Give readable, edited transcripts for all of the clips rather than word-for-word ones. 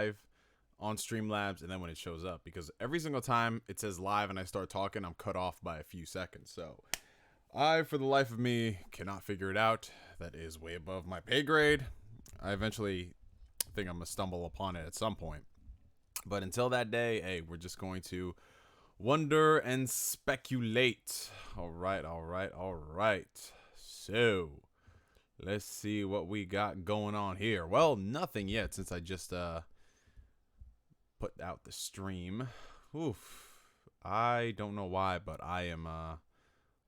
live on Streamlabs and then when it shows up, because every single time it says live and I start talking, I'm cut off by a few seconds. So I, for the life of me, cannot figure it out. That is way above my pay grade. I eventually think I'm going to stumble upon it at some point. But until that day, hey, we're just going to wonder and speculate. All right. So let's see what we got going on here. Well, nothing yet since I just put out the stream. Oof. I don't know why, but I am a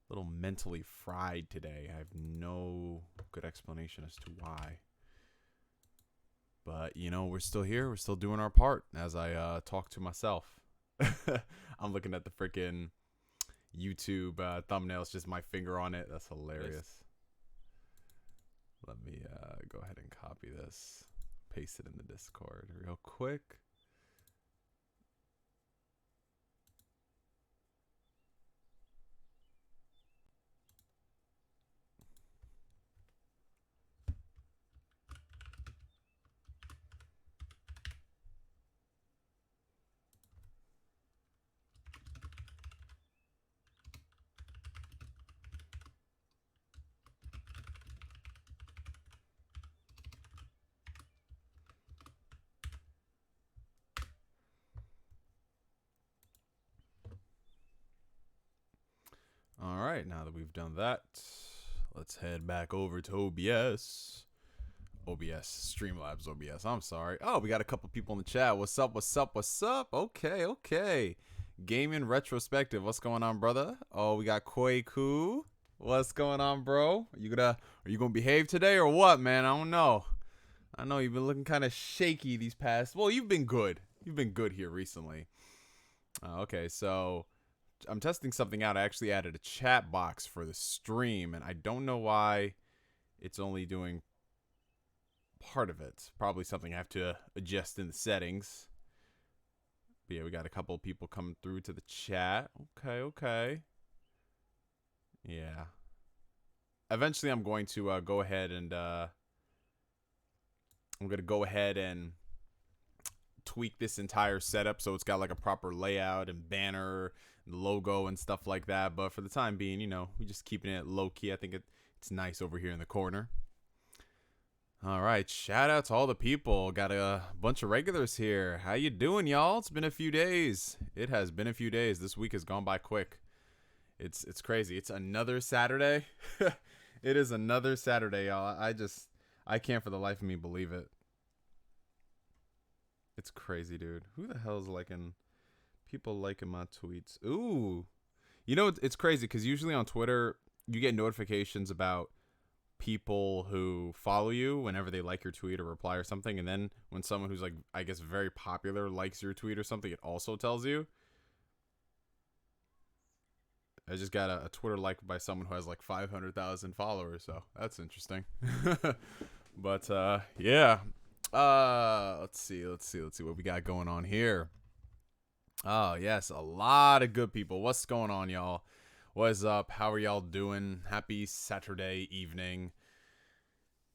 little mentally fried today. I have no good explanation as to why. But, you know, we're still here. We're still doing our part as I talk to myself. I'm looking at the freaking YouTube thumbnail. It's just my finger on it. That's hilarious. Let me go ahead and copy this. Paste it in the Discord real quick. All right, now that we've done that, let's head back over to OBS. Streamlabs OBS. I'm sorry. Oh, we got a couple people in the chat. What's up? Okay. Gaming retrospective. What's going on, brother? Oh, we got Koiku. What's going on, bro? Are you gonna behave today or what, man? I don't know. I know you've been looking kind of shaky these past. Well, you've been good. You've been good here recently. Okay, so I'm testing something out. I actually added a chat box for the stream, and I don't know why it's only doing part of it. Probably something I have to adjust in the settings. But yeah, we got a couple of people coming through to the chat. Okay. Yeah. Eventually, I'm going to go ahead and tweak this entire setup so it's got like a proper layout and banner and logo and stuff like that. But for the time being, you know, we're just keeping it low key. I think it's nice over here in the corner. All right, shout out to all the people. Got a bunch of regulars here. How you doing, y'all? It's been a few days. It has been a few days. This week has gone by quick. It's crazy. It's another Saturday. It is another Saturday, y'all. I can't for the life of me believe it. It's crazy, dude. Who the hell is liking people liking my tweets? Ooh. You know, it's crazy because usually on Twitter, you get notifications about people who follow you whenever they like your tweet or reply or something. And then when someone who's like, I guess, very popular likes your tweet or something, it also tells you. I just got a Twitter like by someone who has like 500,000 followers. So that's interesting. But yeah. Let's see what we got going on here. Oh, yes, a lot of good people. What's going on, y'all? What's up? How are y'all doing? Happy Saturday evening.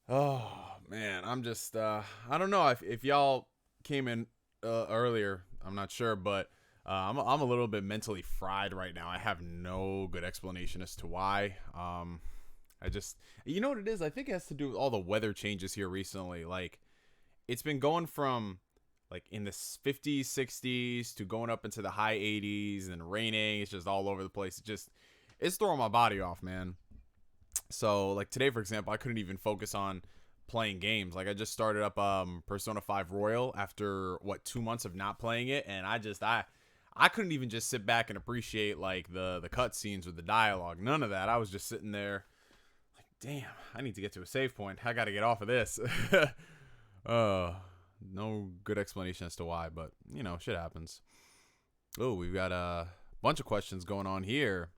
Oh, man, I'm just, I don't know if y'all came in earlier. I'm not sure, but I'm a little bit mentally fried right now. I have no good explanation as to why. You know what it is? I think it has to do with all the weather changes here recently. Like, it's been going from like in the 50s, 60s to going up into the high 80s and raining. It's just all over the place. It's throwing my body off, man. So like today, for example, I couldn't even focus on playing games. Like I just started up Persona 5 Royal after 2 months of not playing it. And I couldn't even just sit back and appreciate like the cutscenes with the dialogue. None of that. I was just sitting there like, damn, I need to get to a save point. I got to get off of this. No good explanation as to why, but you know, shit happens. Oh, we've got a bunch of questions going on here.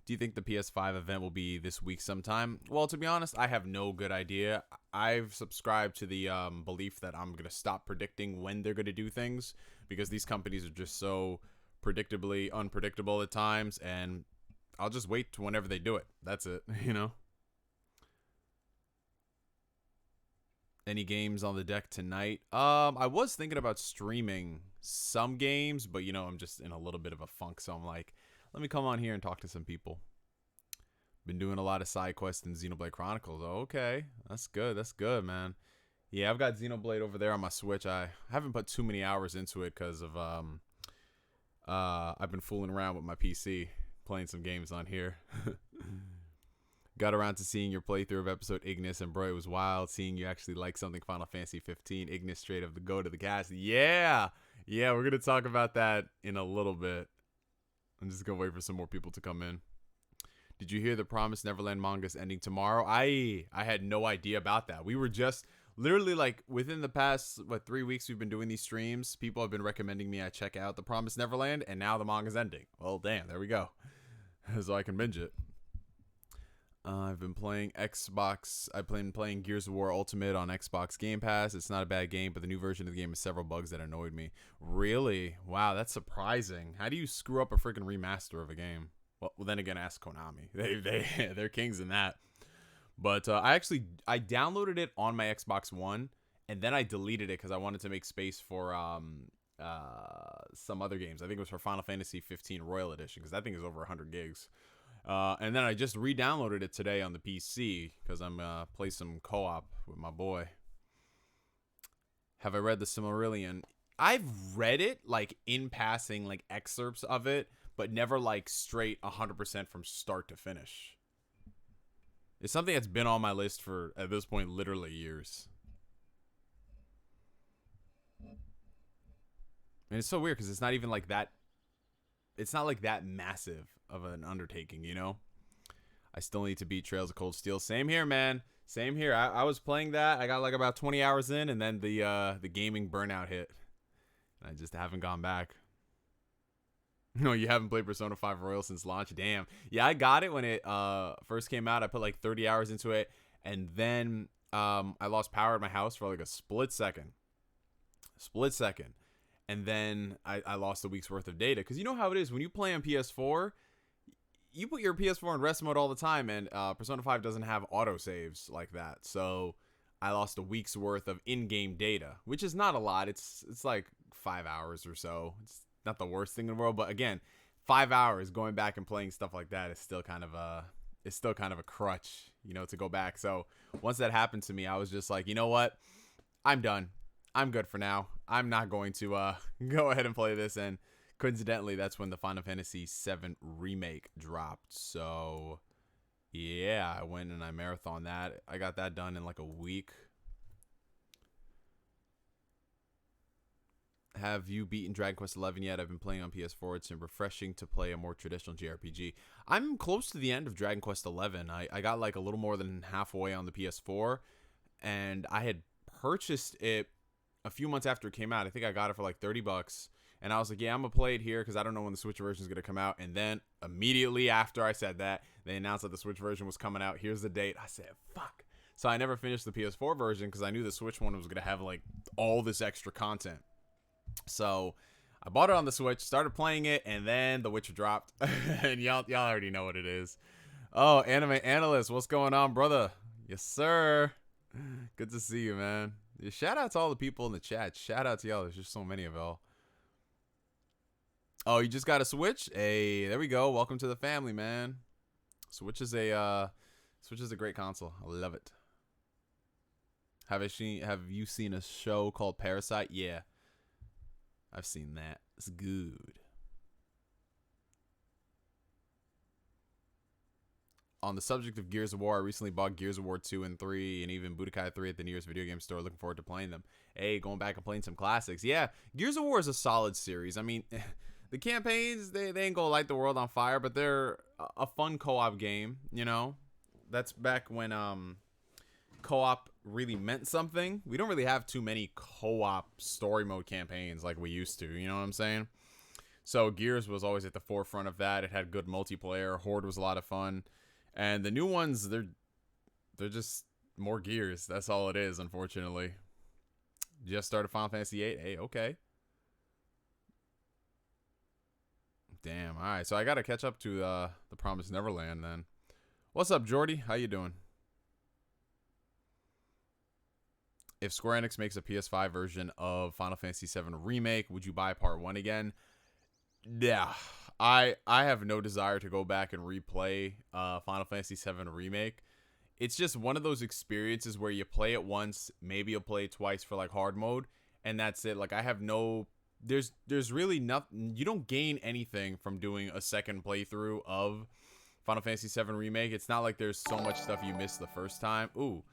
Do you think the PS5 event will be this week sometime? Well, to be honest, I have no good idea. I've subscribed to the belief that I'm going to stop predicting when they're going to do things because these companies are just so predictably unpredictable at times, and I'll just wait to whenever they do it. That's it, you know? Any games on the deck tonight? I was thinking about streaming some games, but you know, I'm just in a little bit of a funk, so I'm like, let me come on here and talk to some people. Been doing a lot of side quests in Xenoblade Chronicles. Okay, that's good. That's good, man. Yeah, I've got Xenoblade over there on my Switch. I haven't put too many hours into it because of I've been fooling around with my PC, playing some games on here. Got around to seeing your playthrough of episode Ignis, and bro, it was wild seeing you actually like something Final Fantasy 15. Ignis straight up the go to the cast. Yeah, we're gonna talk about that in a little bit. I'm just gonna wait for some more people to come in. Did you hear the Promised Neverland manga's ending tomorrow? I had no idea about that. We were just literally like within the past 3 weeks we've been doing these streams. People have been recommending me I check out the Promised Neverland, and now the manga's ending. Well, damn, there we go. So I can binge it. I've been playing Xbox. I've been playing Gears of War Ultimate on Xbox Game Pass. It's not a bad game, but the new version of the game has several bugs that annoyed me. Really? Wow, that's surprising. How do you screw up a freaking remaster of a game? Well, then again, ask Konami. They're kings in that. But I downloaded it on my Xbox One, and then I deleted it because I wanted to make space for some other games. I think it was for Final Fantasy 15 Royal Edition, because that thing is over 100 gigs. And then I just re-downloaded it today on the PC because I'm play some co-op with my boy. Have I read the Silmarillion? I've read it like in passing, like excerpts of it, but never like straight 100% from start to finish. It's something that's been on my list for, at this point, literally years. And it's so weird because it's not even like that. It's not like that massive of an undertaking, you know? I still need to beat Trails of Cold Steel. Same here, man. Same here. I was playing that. I got like about 20 hours in, and then the gaming burnout hit. And I just haven't gone back. No, you haven't played Persona 5 Royal since launch? Damn. Yeah, I got it when it first came out. I put like 30 hours into it, and then I lost power at my house for like a split second. And then I lost a week's worth of data. Because you know how it is when you play on PS4, you put your PS4 in rest mode all the time, and Persona 5 doesn't have autosaves like that. So I lost a week's worth of in-game data, which is not a lot. It's like 5 hours or so. It's not the worst thing in the world, but again, 5 hours going back and playing stuff like that is still kind of a crutch, you know, to go back. So once that happened to me, I was just like, you know what? I'm done. I'm good for now. I'm not going to go ahead and play this. And coincidentally, that's when the Final Fantasy VII Remake dropped. So yeah, I went and I marathoned that. I got that done in like a week. Have you beaten Dragon Quest XI yet? I've been playing on PS4. It's refreshing to play a more traditional JRPG. I'm close to the end of Dragon Quest XI. I got like a little more than halfway on the PS4, and I had purchased it a few months after it came out. I think I got it for like $30, and I was like, yeah, I'm gonna play it here because I don't know when the Switch version is gonna come out. And then immediately after I said that, they announced that the Switch version was coming out. Here's the date. I said, fuck. So I never finished the PS4 version because I knew the Switch one was gonna have like all this extra content. So I bought it on the Switch, started playing it, and then The Witcher dropped. And y'all already know what it is. Oh, Anime Analyst, what's going on, brother? Yes, sir. Good to see you, man. Yeah, shout out to all the people in the chat. Shout out to y'all. There's just so many of y'all. Oh, you just got a Switch? Hey, there we go. Welcome to the family, man. Switch is a great console. I love it. Have you seen a show called Parasite? Yeah. I've seen that. It's good. On the subject of Gears of War, I recently bought Gears of War 2 and 3 and even Budokai 3 at the nearest video game store. Looking forward to playing them. Hey, going back and playing some classics. Yeah, Gears of War is a solid series. I mean, the campaigns, they ain't gonna light the world on fire, but they're a fun co-op game, you know? That's back when co-op really meant something. We don't really have too many co-op story mode campaigns like we used to, you know what I'm saying? So Gears was always at the forefront of that. It had good multiplayer. Horde was a lot of fun. And the new ones, they're just more Gears. That's all it is, unfortunately. Just started Final Fantasy VIII. Hey, okay. Damn. All right, so I got to catch up to the Promised Neverland then. What's up, Jordy? How you doing? If Square Enix makes a PS5 version of Final Fantasy VII Remake, would you buy Part 1 again? Yeah. I have no desire to go back and replay Final Fantasy VII Remake. It's just one of those experiences where you play it once, maybe you'll play it twice for like hard mode, and that's it. Like I have no there's really nothing. You don't gain anything from doing a second playthrough of Final Fantasy VII Remake. It's not like there's so much stuff you missed the first time. Ooh,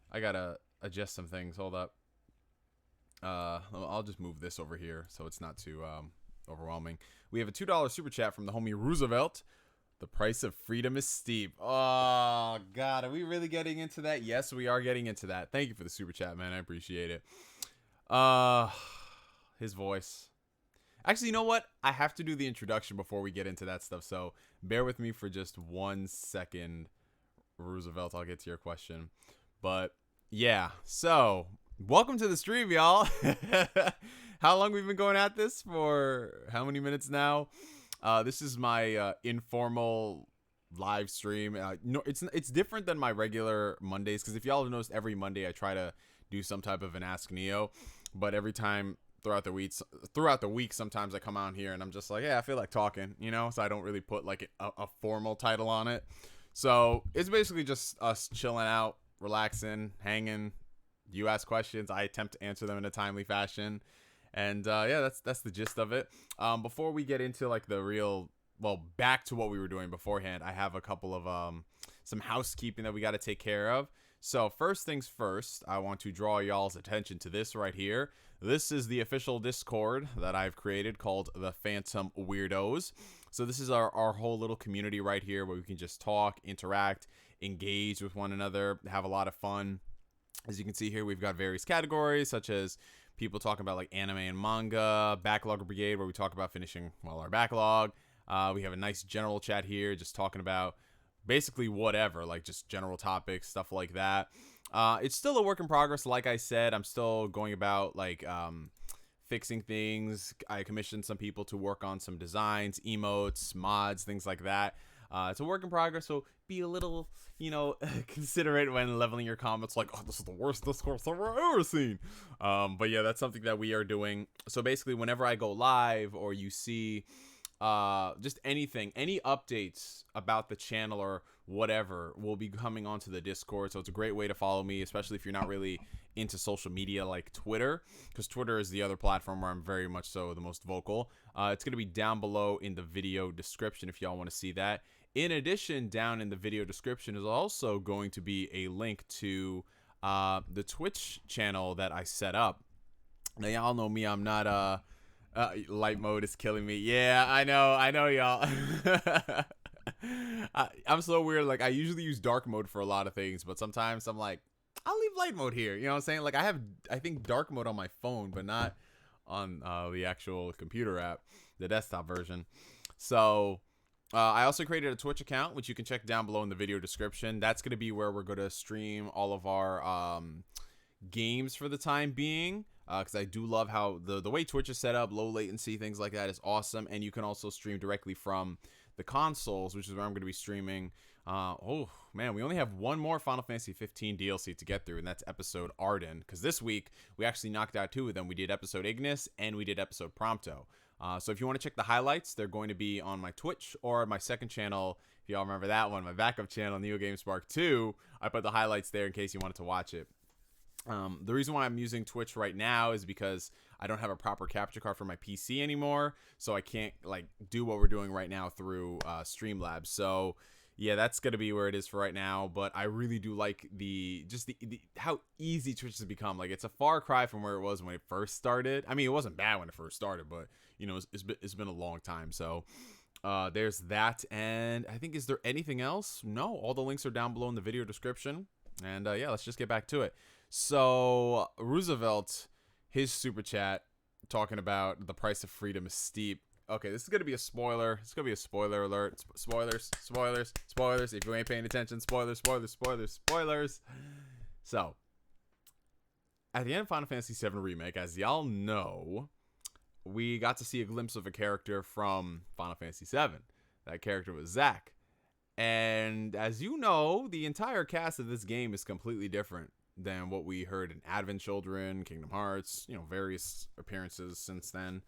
I gotta adjust some things. Hold up. I'll just move this over here so it's not too overwhelming. We have a $2 super chat from the homie Roosevelt. The price of freedom is steep. Oh, God. Are we really getting into that? Yes, we are getting into that. Thank you for the super chat, man. I appreciate it. His voice. Actually, you know what? I have to do the introduction before we get into that stuff. So bear with me for just 1 second. Roosevelt, I'll get to your question. But yeah, so welcome to the stream, y'all. How long we've been going at this for? How many minutes now? This is my informal live stream. No, it's different than my regular Mondays, because if y'all have noticed, every Monday I try to do some type of an Ask Neo, but every time throughout the week, sometimes I come out here and I'm just like, yeah, I feel like talking, so I don't really put like a formal title on it. So it's basically just us chilling out, relaxing, hanging. You ask questions, I attempt to answer them in a timely fashion. And yeah, that's the gist of it. Before we get into like the real, back to what we were doing beforehand, I have a couple of some housekeeping that we got to take care of. So first things first, I want to draw y'all's attention to this right here. This is the official Discord that I've created called the Phantom Weirdos. So this is our whole little community right here where we can just talk, interact, engage with one another, have a lot of fun. As you can see here, we've got various categories such as people talking about like anime and manga, backlog brigade, where we talk about finishing our backlog. We have a nice general chat here, just talking about basically whatever, like just general topics, stuff like that. It's still a work in progress. Like I said, I'm still going about like fixing things. I commissioned some people to work on some designs, emotes, mods, things like that. It's a work in progress, so be a little, considerate when leveling your comments like, oh, this is the worst Discord server I've ever seen. But yeah, that's something that we are doing. So basically, whenever I go live or you see just anything, any updates about the channel or whatever will be coming onto the Discord. So it's a great way to follow me, especially if you're not really into social media like Twitter, because Twitter is the other platform where I'm very much so the most vocal. It's going to be down below in the video description if y'all want to see that. In addition, down in the video description is also going to be a link to the Twitch channel that I set up. Now, y'all know me. I'm not light mode is killing me. Yeah, I know, y'all. I'm so weird. Like, I usually use dark mode for a lot of things, but sometimes I'm like, I'll leave light mode here. You know what I'm saying? Like, I think dark mode on my phone, but not on the actual computer app, the desktop version. So I also created a Twitch account, which you can check down below in the video description. That's going to be where we're going to stream all of our games for the time being, because I do love how the way Twitch is set up, low latency, things like that is awesome. And you can also stream directly from the consoles, which is where I'm going to be streaming. Oh man, we only have one more Final Fantasy 15 DLC to get through, and that's episode Arden, because this week we actually knocked out 2 of them. We did episode Ignis and we did episode Prompto. So if you want to check the highlights, they're going to be on my Twitch or my second channel. If y'all remember that one, my backup channel, Neo Game Spark 2, I put the highlights there in case you wanted to watch it. The reason why I'm using Twitch right now is because I don't have a proper capture card for my PC anymore, so I can't like do what we're doing right now through Streamlabs. So yeah, that's gonna be where it is for right now. But I really do like the how easy Twitch has become. Like, it's a far cry from where it was when it first started. I mean, it wasn't bad when it first started, but it's been a long time. So there's that. And I think, is there anything else? No, all the links are down below in the video description. And yeah, let's just get back to it. So Roosevelt, his super chat talking about the price of freedom is steep. Okay, this is going to be a spoiler. It's going to be a spoiler alert. Spoilers. If you ain't paying attention, spoilers. So, at the end of Final Fantasy VII Remake, as y'all know, we got to see a glimpse of a character from Final Fantasy VII. That character was Zack. And as you know, the entire cast of this game is completely different than what we heard in Advent Children, Kingdom Hearts, you know, various appearances since then.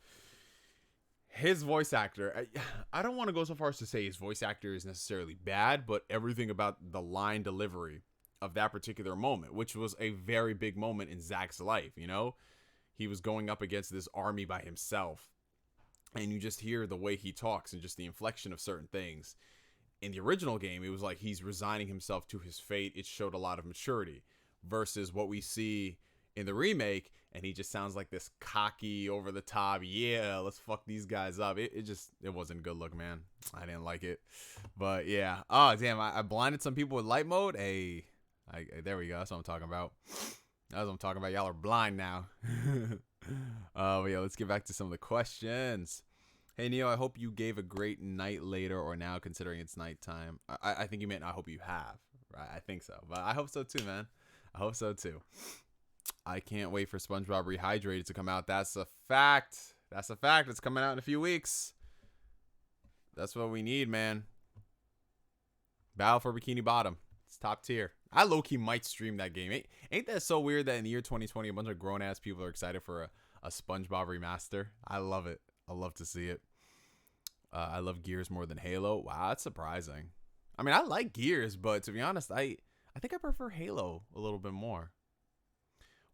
His voice actor, I don't want to go so far as to say his voice actor is necessarily bad, but everything about the line delivery of that particular moment, which was a very big moment in Zack's life, you know? He was going up against this army by himself, and you just hear the way he talks and just the inflection of certain things. In the original game, it was like he's resigning himself to his fate. It showed a lot of maturity versus what we see in the remake, and he just sounds like this cocky, over the top, yeah, let's fuck these guys up. It wasn't a good look, man. I didn't like it. But yeah. Oh, damn, I blinded some people with light mode. Hey, there we go. That's what I'm talking about. That's what I'm talking about. Y'all are blind now. But yeah, let's get back to some of the questions. Hey, Neo, I hope you gave a great night later or now, considering it's nighttime. I think you meant I hope you have. Right? I think so. But I hope so too, man. I hope so too. I can't wait for SpongeBob Rehydrated to come out. That's a fact. That's a fact. It's coming out in a few weeks. That's what we need, man. Battle for Bikini Bottom. It's top tier. I low-key might stream that game. Ain't that so weird that in the year 2020, a bunch of grown-ass people are excited for a SpongeBob remaster? I love it. I love to see it. I love Gears more than Halo. Wow, that's surprising. I mean, I like Gears, but to be honest, I think I prefer Halo a little bit more.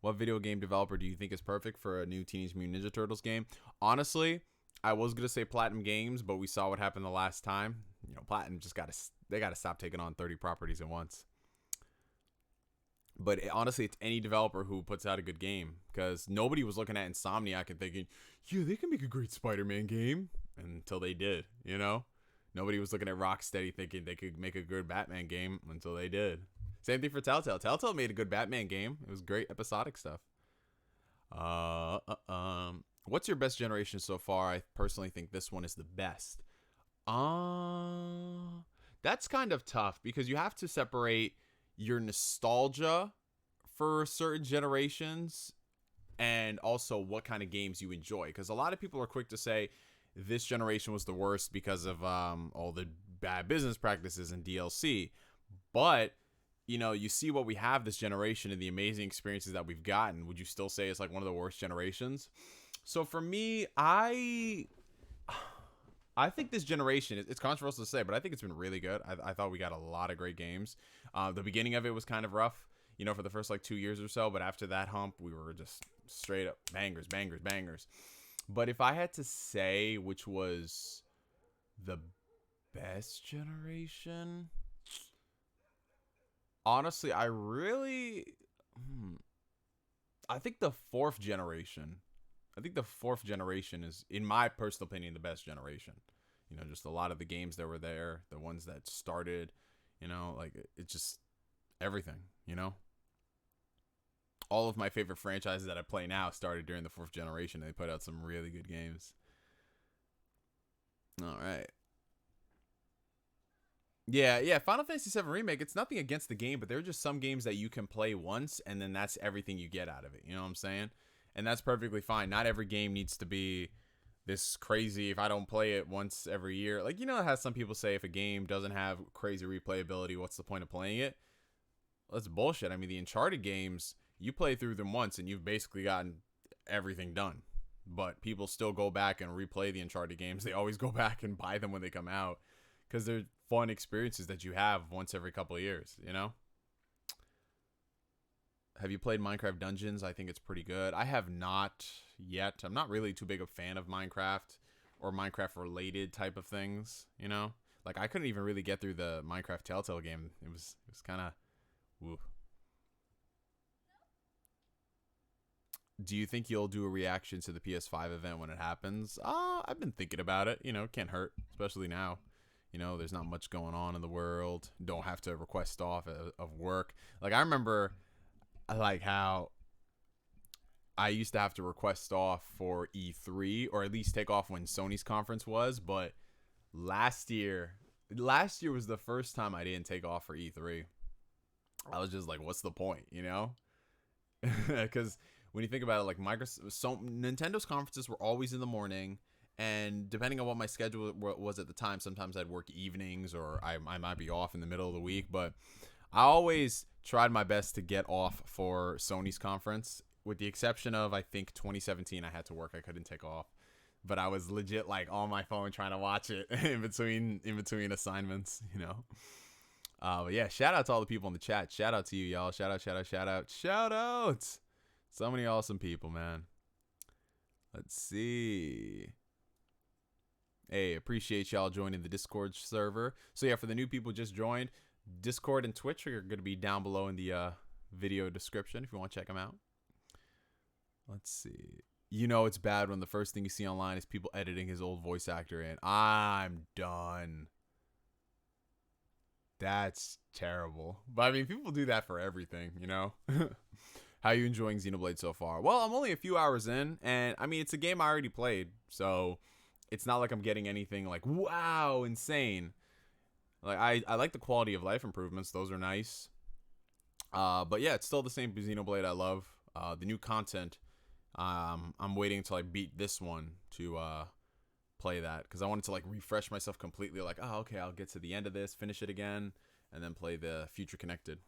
What video game developer do you think is perfect for a new Teenage Mutant Ninja Turtles game? Honestly, I was going to say Platinum Games, but we saw what happened the last time. You know, Platinum just got to stop taking on 30 properties at once. But honestly, it's any developer who puts out a good game, because nobody was looking at Insomniac and thinking, yeah, they can make a great Spider-Man game, until they did, you know? Nobody was looking at Rocksteady thinking they could make a good Batman game until they did. Same thing for Telltale. Telltale made a good Batman game. It was great episodic stuff. What's your best generation so far? I personally think this one is the best. That's kind of tough, because you have to separate your nostalgia for certain generations and also what kind of games you enjoy. Because a lot of people are quick to say this generation was the worst because of all the bad business practices and DLC. But you know, you see what we have this generation and the amazing experiences that we've gotten. Would you still say it's like one of the worst generations? So for me, I think this generation, it's controversial to say, but I think it's been really good. I thought we got a lot of great games. The beginning of it was kind of rough, you know, for the first like 2 years or so. But after that hump, we were just straight up bangers, bangers, bangers. But if I had to say which was the best generation, honestly, I think the fourth generation. I think the fourth generation is, in my personal opinion, the best generation. You know, just a lot of the games that were there, the ones that started, you know, like it's just everything, you know. All of my favorite franchises that I play now started during the fourth generation. They put out some really good games. All right. Yeah, Final Fantasy VII Remake, it's nothing against the game, but there are just some games that you can play once, and then that's everything you get out of it. You know what I'm saying? And that's perfectly fine. Not every game needs to be this crazy, if I don't play it once every year. Like, you know how some people say if a game doesn't have crazy replayability, what's the point of playing it? Well, that's bullshit. I mean, the Uncharted games, you play through them once, and you've basically gotten everything done. But people still go back and replay the Uncharted games. They always go back and buy them when they come out, because they're fun experiences that you have once every couple of years, you know? Have you played Minecraft Dungeons? I think it's pretty good. I have not yet. I'm not really too big a fan of Minecraft or Minecraft-related type of things, you know? Like, I couldn't even really get through the Minecraft Telltale game. It was kind of... woo. Do you think you'll do a reaction to the PS5 event when it happens? I've been thinking about it. You know, can't hurt, especially now. You know, there's not much going on in the world. Don't have to request off of work. Like, I remember, like, how I used to have to request off for E3, or at least take off when Sony's conference was. But last year was the first time I didn't take off for E3. I was just like, what's the point, you know? Because when you think about it, like, Nintendo's conferences were always in the morning. And depending on what my schedule was at the time, sometimes I'd work evenings, or I might be off in the middle of the week. But I always tried my best to get off for Sony's conference, with the exception of I think 2017. I had to work; I couldn't take off, but I was legit like on my phone trying to watch it in between assignments. But yeah, shout out to all the people in the chat. Shout out to you, y'all. Shout out, shout out, shout out, shout out. So many awesome people, man. Let's see. Hey, appreciate y'all joining the Discord server. So yeah, for the new people just joined, Discord and Twitch are going to be down below in the video description if you want to check them out. Let's see. It's bad when the first thing you see online is people editing his old voice actor in. I'm done. That's terrible. But I mean, people do that for everything, How are you enjoying Xenoblade so far? Well, I'm only a few hours in, and I mean, it's a game I already played, so it's not like I'm getting anything like, wow, insane. Like, I like the quality of life improvements. Those are nice. But yeah, it's still the same Xenoblade I love. The new content, I'm waiting until I beat this one to play that, because I wanted to like refresh myself completely. Like, oh, okay, I'll get to the end of this, finish it again, and then play the Future Connected.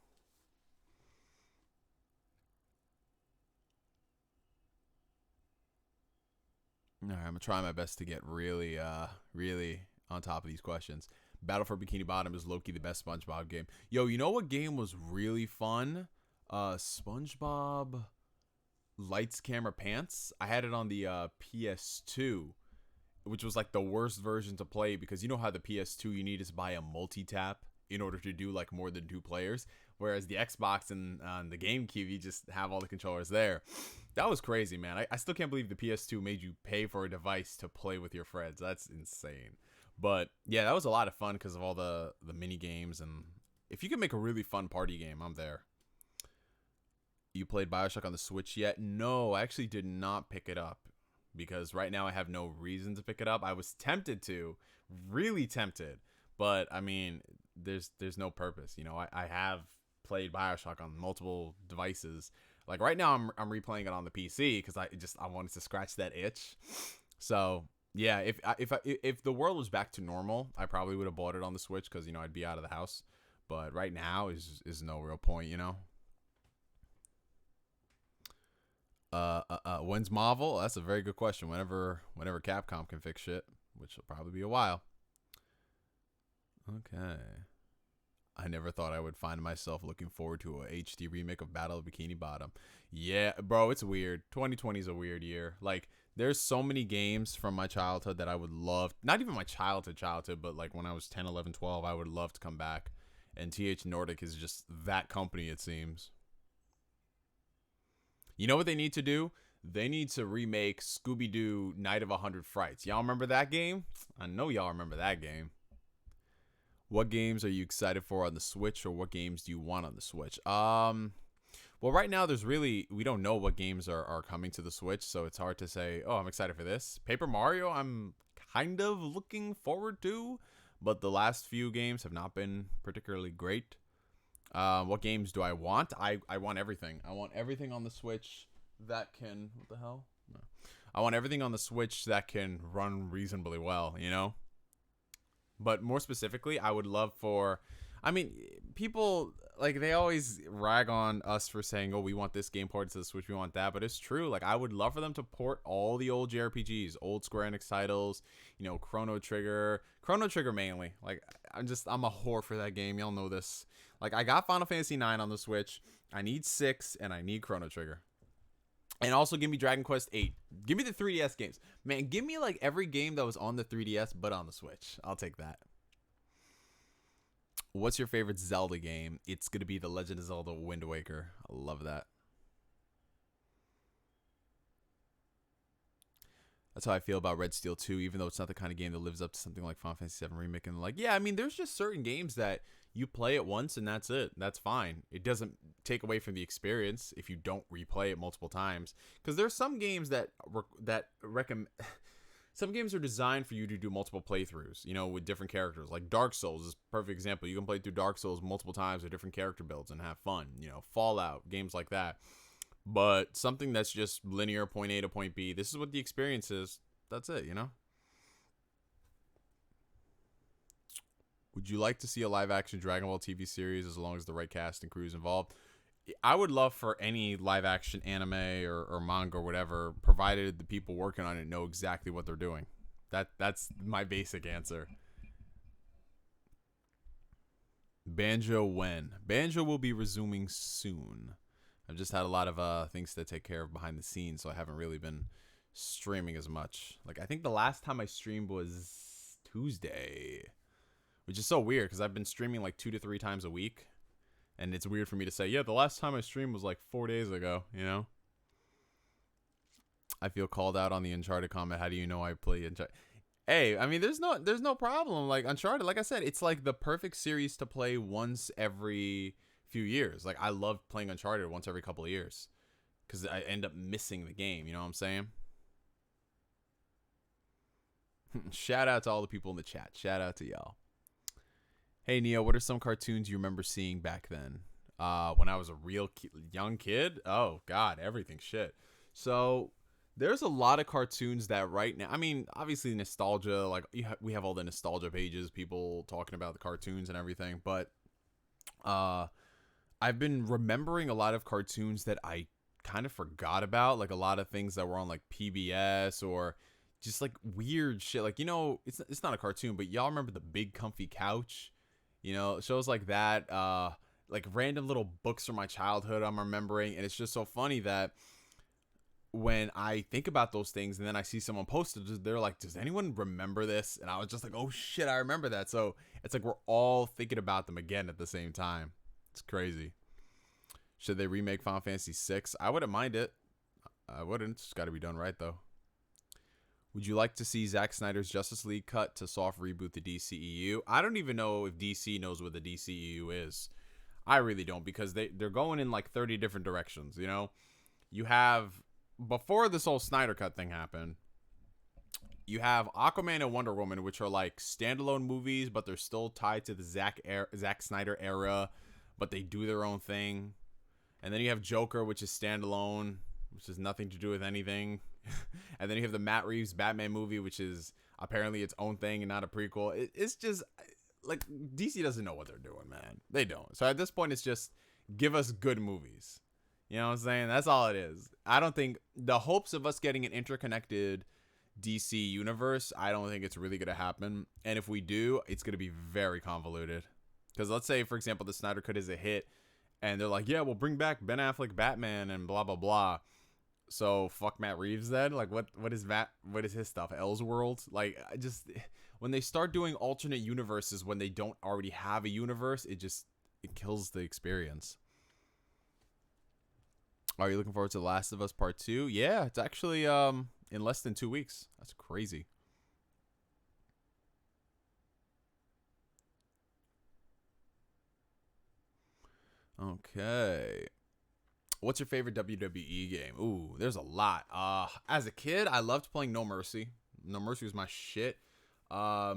All right, I'm gonna try my best to get really on top of these questions. Battle for Bikini Bottom is low-key the best SpongeBob game. Yo, you know what game was really fun? SpongeBob Lights, Camera, Pants. I had it on the PS2, which was like the worst version to play, because you know how the PS2 you need to buy a multi-tap in order to do like more than 2 players, whereas the Xbox and the GameCube, you just have all the controllers there. That was crazy, man. I still can't believe the PS2 made you pay for a device to play with your friends. That's insane. But yeah, that was a lot of fun because of all the mini games, and if you can make a really fun party game, I'm there. You played BioShock on the Switch yet? No, I actually did not pick it up, because right now I have no reason to pick it up. I was tempted to, really tempted, but I mean, there's no purpose. I have played BioShock on multiple devices. Like right now, I'm replaying it on the PC because I wanted to scratch that itch. So yeah, if the world was back to normal, I probably would have bought it on the Switch, because I'd be out of the house. But right now is no real point. When's Marvel? That's a very good question. Whenever Capcom can fix shit, which will probably be a while. Okay. I never thought I would find myself looking forward to a HD remake of Battle of Bikini Bottom. Yeah, bro, it's weird. 2020 is a weird year. Like, there's so many games from my childhood that I would love. Not even my childhood, but like when I was 10, 11, 12, I would love to come back. And TH Nordic is just that company, it seems. You know what they need to do? They need to remake Scooby-Doo Night of 100 Frights. Y'all remember that game? I know y'all remember that game. What games are you excited for on the Switch, or what games do you want on the Switch? Well, right now we don't know what games are coming to the Switch, so it's hard to say, oh, I'm excited for this. Paper Mario, I'm kind of looking forward to, but the last few games have not been particularly great. What games do I want? I want everything. I want everything on the Switch that can... What the hell? No. I want everything on the Switch that can run reasonably well, But more specifically, I would love for... I mean, people, like, they always rag on us for saying, oh, we want this game ported to the Switch, we want that. But it's true. Like, I would love for them to port all the old JRPGs, old Square Enix titles, Chrono Trigger mainly. Like, I'm a whore for that game. Y'all know this. Like, I got Final Fantasy 9 on the Switch. I need 6, and I need Chrono Trigger. And also give me Dragon Quest 8. Give me the 3DS games. Man, give me like every game that was on the 3DS but on the Switch. I'll take that. What's your favorite Zelda game? It's going to be The Legend of Zelda Wind Waker. I love that. That's how I feel about Red Steel 2, even though it's not the kind of game that lives up to something like Final Fantasy 7 Remake. And like, yeah, I mean, there's just certain games that you play it once and that's it. That's fine. It doesn't take away from the experience if you don't replay it multiple times. Because there's some games that recommend... Some games are designed for you to do multiple playthroughs, with different characters. Like Dark Souls is a perfect example. You can play through Dark Souls multiple times with different character builds and have fun. Fallout, games like that. But something that's just linear, point A to point B, this is what the experience is. That's it, Would you like to see a live-action Dragon Ball TV series as long as the right cast and crew is involved? I would love for any live-action anime or manga or whatever, provided the people working on it know exactly what they're doing. That's my basic answer. Banjo when? Banjo will be resuming soon. I've just had a lot of things to take care of behind the scenes, so I haven't really been streaming as much. Like, I think the last time I streamed was Tuesday, which is so weird because I've been streaming like 2 to 3 times a week, and it's weird for me to say, yeah, the last time I streamed was like 4 days ago, you know? I feel called out on the Uncharted comment. How do you know I play Uncharted? Hey, I mean, there's no problem. Like, Uncharted, like I said, it's like the perfect series to play once every few years. Like, I love playing Uncharted once every couple of years because I end up missing the game. You know what I'm saying? Shout out to all the people in the chat. Shout out to y'all. Hey, Neo, what are some cartoons you remember seeing back then? When I was a real young kid? Oh, God, everything. Shit. So there's a lot of cartoons that right now, I mean, obviously nostalgia, like we have all the nostalgia pages, people talking about the cartoons and everything, but I've been remembering a lot of cartoons that I kind of forgot about, like a lot of things that were on like PBS or just like weird shit. Like, you know, it's not a cartoon, but y'all remember the Big Comfy Couch? You know, shows like that, like random little books from my childhood I'm remembering, and it's just so funny that when I think about those things and then I see someone post it, they're like, does anyone remember this? And I was just like, oh shit, I remember that. So it's like we're all thinking about them again at the same time. It's crazy. Should they remake Final Fantasy VI? I wouldn't mind it. I wouldn't. It's got to be done right, though. Would you like to see Zack Snyder's Justice League cut to soft reboot the DCEU? I don't even know if DC knows what the DCEU is. I really don't, because they're going in like 30 different directions, you know? You have, before this whole Snyder cut thing happened, you have Aquaman and Wonder Woman, which are like standalone movies, but they're still tied to the Zack Snyder era, but they do their own thing. And then you have Joker, which is standalone, which has nothing to do with anything. And then you have the Matt Reeves Batman movie, which is apparently its own thing and not a prequel. It's just like DC doesn't know what they're doing, man. They don't. So at this point, it's just give us good movies. You know what I'm saying? That's all it is. I don't think the hopes of us getting an interconnected DC universe, I don't think it's really going to happen. And if we do, it's going to be very convoluted. Because let's say, for example, the Snyder Cut is a hit and they're like, yeah, we'll bring back Ben Affleck Batman and blah, blah, blah. So fuck Matt Reeves then? Like what is his stuff? Elseworlds? Like when they start doing alternate universes when they don't already have a universe, it kills the experience. Are you looking forward to The Last of Us Part 2? Yeah, it's actually in less than 2 weeks. That's crazy. Okay. What's your favorite WWE game? Ooh, there's a lot. As a kid, I loved playing No Mercy. No Mercy was my shit. A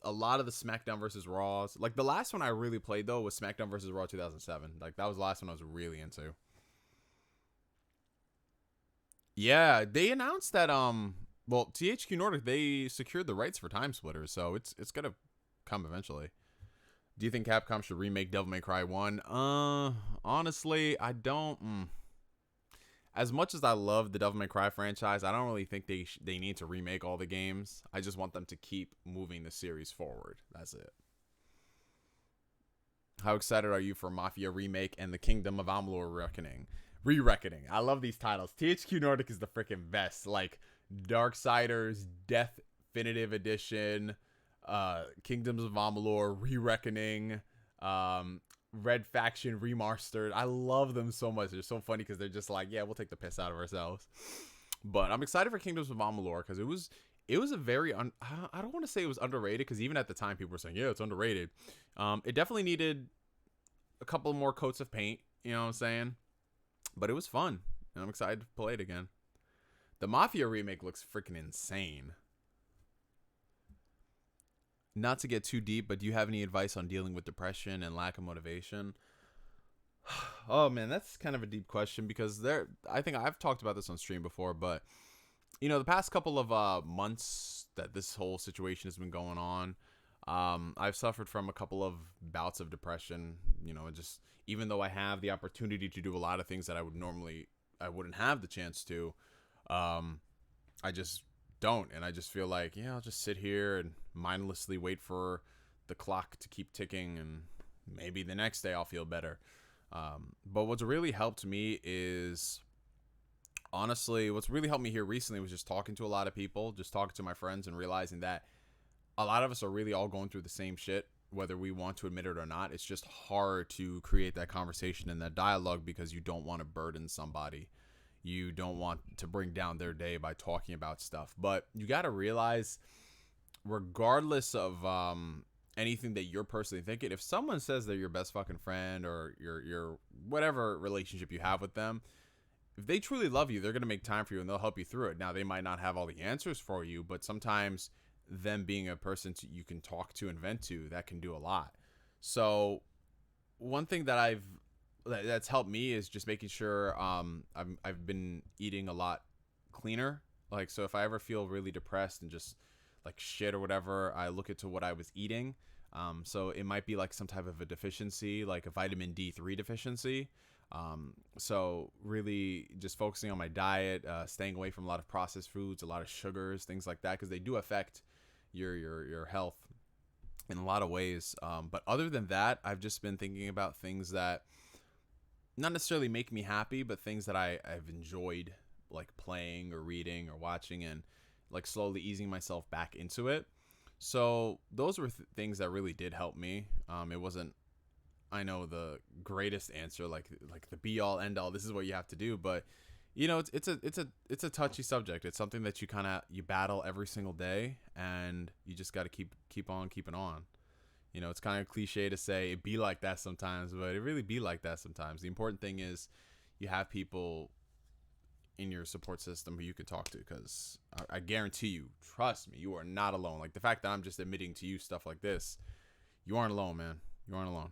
lot of the SmackDown versus Raws. Like the last one I really played though was SmackDown versus Raw 2007. Like that was the last one I was really into. Yeah, they announced that well, THQ Nordic, they secured the rights for Time Splitters, so it's gonna come eventually. Do you think Capcom should remake Devil May Cry 1? Honestly, I don't. As much as I love the Devil May Cry franchise, I don't really think they need to remake all the games. I just want them to keep moving the series forward. That's it. How excited are you for Mafia Remake and the Kingdom of Amalur Reckoning? Re-Reckoning. I love these titles. THQ Nordic is the freaking best. Like Darksiders, Definitive Edition, Kingdoms of Amalur, Re-Reckoning, Red Faction Remastered. I love them so much. They're so funny because they're just like, yeah, we'll take the piss out of ourselves. But I'm excited for Kingdoms of Amalur because it was a very I don't want to say it was underrated because even at the time people were saying, yeah, it's underrated. It definitely needed a couple more coats of paint, you know what I'm saying? But it was fun, and I'm excited to play it again. The Mafia remake looks freaking insane. Not to get too deep, but do you have any advice on dealing with depression and lack of motivation? Oh man, that's kind of a deep question because I think I've talked about this on stream before, but you know, the past couple of months that this whole situation has been going on, I've suffered from a couple of bouts of depression, just even though I have the opportunity to do a lot of things that I wouldn't have the chance to, um, I just don't. And I just feel like, yeah, I'll just sit here and mindlessly wait for the clock to keep ticking, and maybe the next day I'll feel better. But what's really helped me is, honestly, what's really helped me here recently was just talking to a lot of people, just talking to my friends, and realizing that a lot of us are really all going through the same shit, whether we want to admit it or not. It's just hard to create that conversation and that dialogue because you don't want to burden somebody. You don't want to bring down their day by talking about stuff. But you got to realize, regardless of anything that you're personally thinking, if someone says they're your best fucking friend or your whatever relationship you have with them, if they truly love you, they're going to make time for you and they'll help you through it. Now, they might not have all the answers for you, but sometimes them being a person you can talk to and vent to, that can do a lot. So one thing that's helped me is just making sure I've been eating a lot cleaner. Like, so if I ever feel really depressed and just like shit or whatever, I look into what I was eating. So it might be like some type of a deficiency, like a vitamin D3 deficiency. So really just focusing on my diet, staying away from a lot of processed foods, a lot of sugars, things like that, because they do affect your health in a lot of ways. But other than that, I've just been thinking about things that not necessarily make me happy, but things that I've enjoyed, like playing or reading or watching, and like slowly easing myself back into it. So those were things that really did help me. It wasn't, I know, the greatest answer, like the be all end all, this is what you have to do, but it's a touchy subject. It's something that you battle every single day, and you just got to keep on keeping on. It's kind of cliche to say it be like that sometimes, but it really be like that sometimes. The important thing is you have people in your support system who you can talk to, because I guarantee you, trust me, you are not alone. Like, the fact that I'm just admitting to you stuff like this, you aren't alone, man. You aren't alone.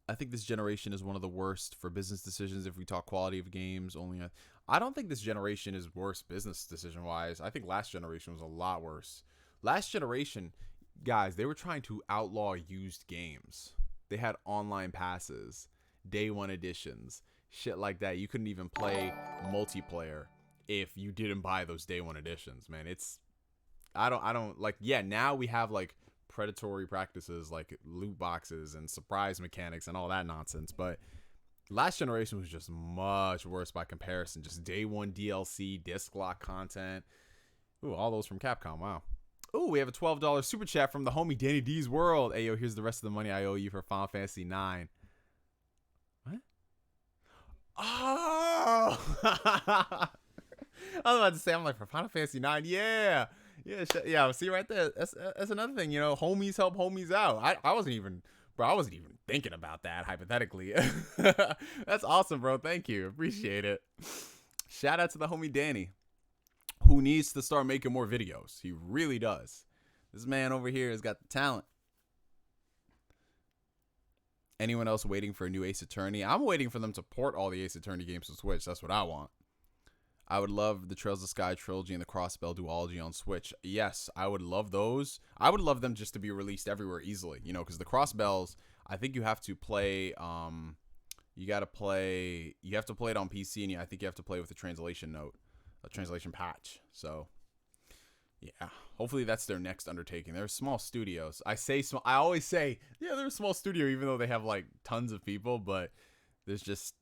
I think this generation is one of the worst for business decisions. If we talk quality of games only, I don't think this generation is worse business decision wise. I think last generation was a lot worse. Last generation, guys, they were trying to outlaw used games. They had online passes, day one editions, shit like that. You couldn't even play multiplayer if you didn't buy those day one editions, man. I don't like, yeah, now we have like predatory practices like loot boxes and surprise mechanics and all that nonsense, but last generation was just much worse by comparison. Just day one DLC, disc lock content. Ooh, all those from Capcom. Wow. Ooh, we have a $12 super chat from the homie Danny D's World. Hey, yo, here's the rest of the money I owe you for Final Fantasy 9. What? Oh! I was about to say, I'm like, for Final Fantasy 9, yeah. Yeah, see right there. That's another thing, homies help homies out. I wasn't even thinking about that hypothetically. That's awesome, bro. Thank you. Appreciate it. Shout out to the homie Danny, who needs to start making more videos. He really does. This man over here has got the talent. Anyone else waiting for a new Ace Attorney? I'm waiting for them to port all the Ace Attorney games to Switch. That's what I want. I would love the Trails of Sky trilogy and the Crossbell duology on Switch. Yes, I would love those. I would love them just to be released everywhere easily, because the Crossbells, I think you have to play, you have to play it on PC, and I think you have to play with a translation note, a translation patch. So, yeah, hopefully that's their next undertaking. They're small studios. I always say, yeah, they're a small studio, even though they have like tons of people, but there's just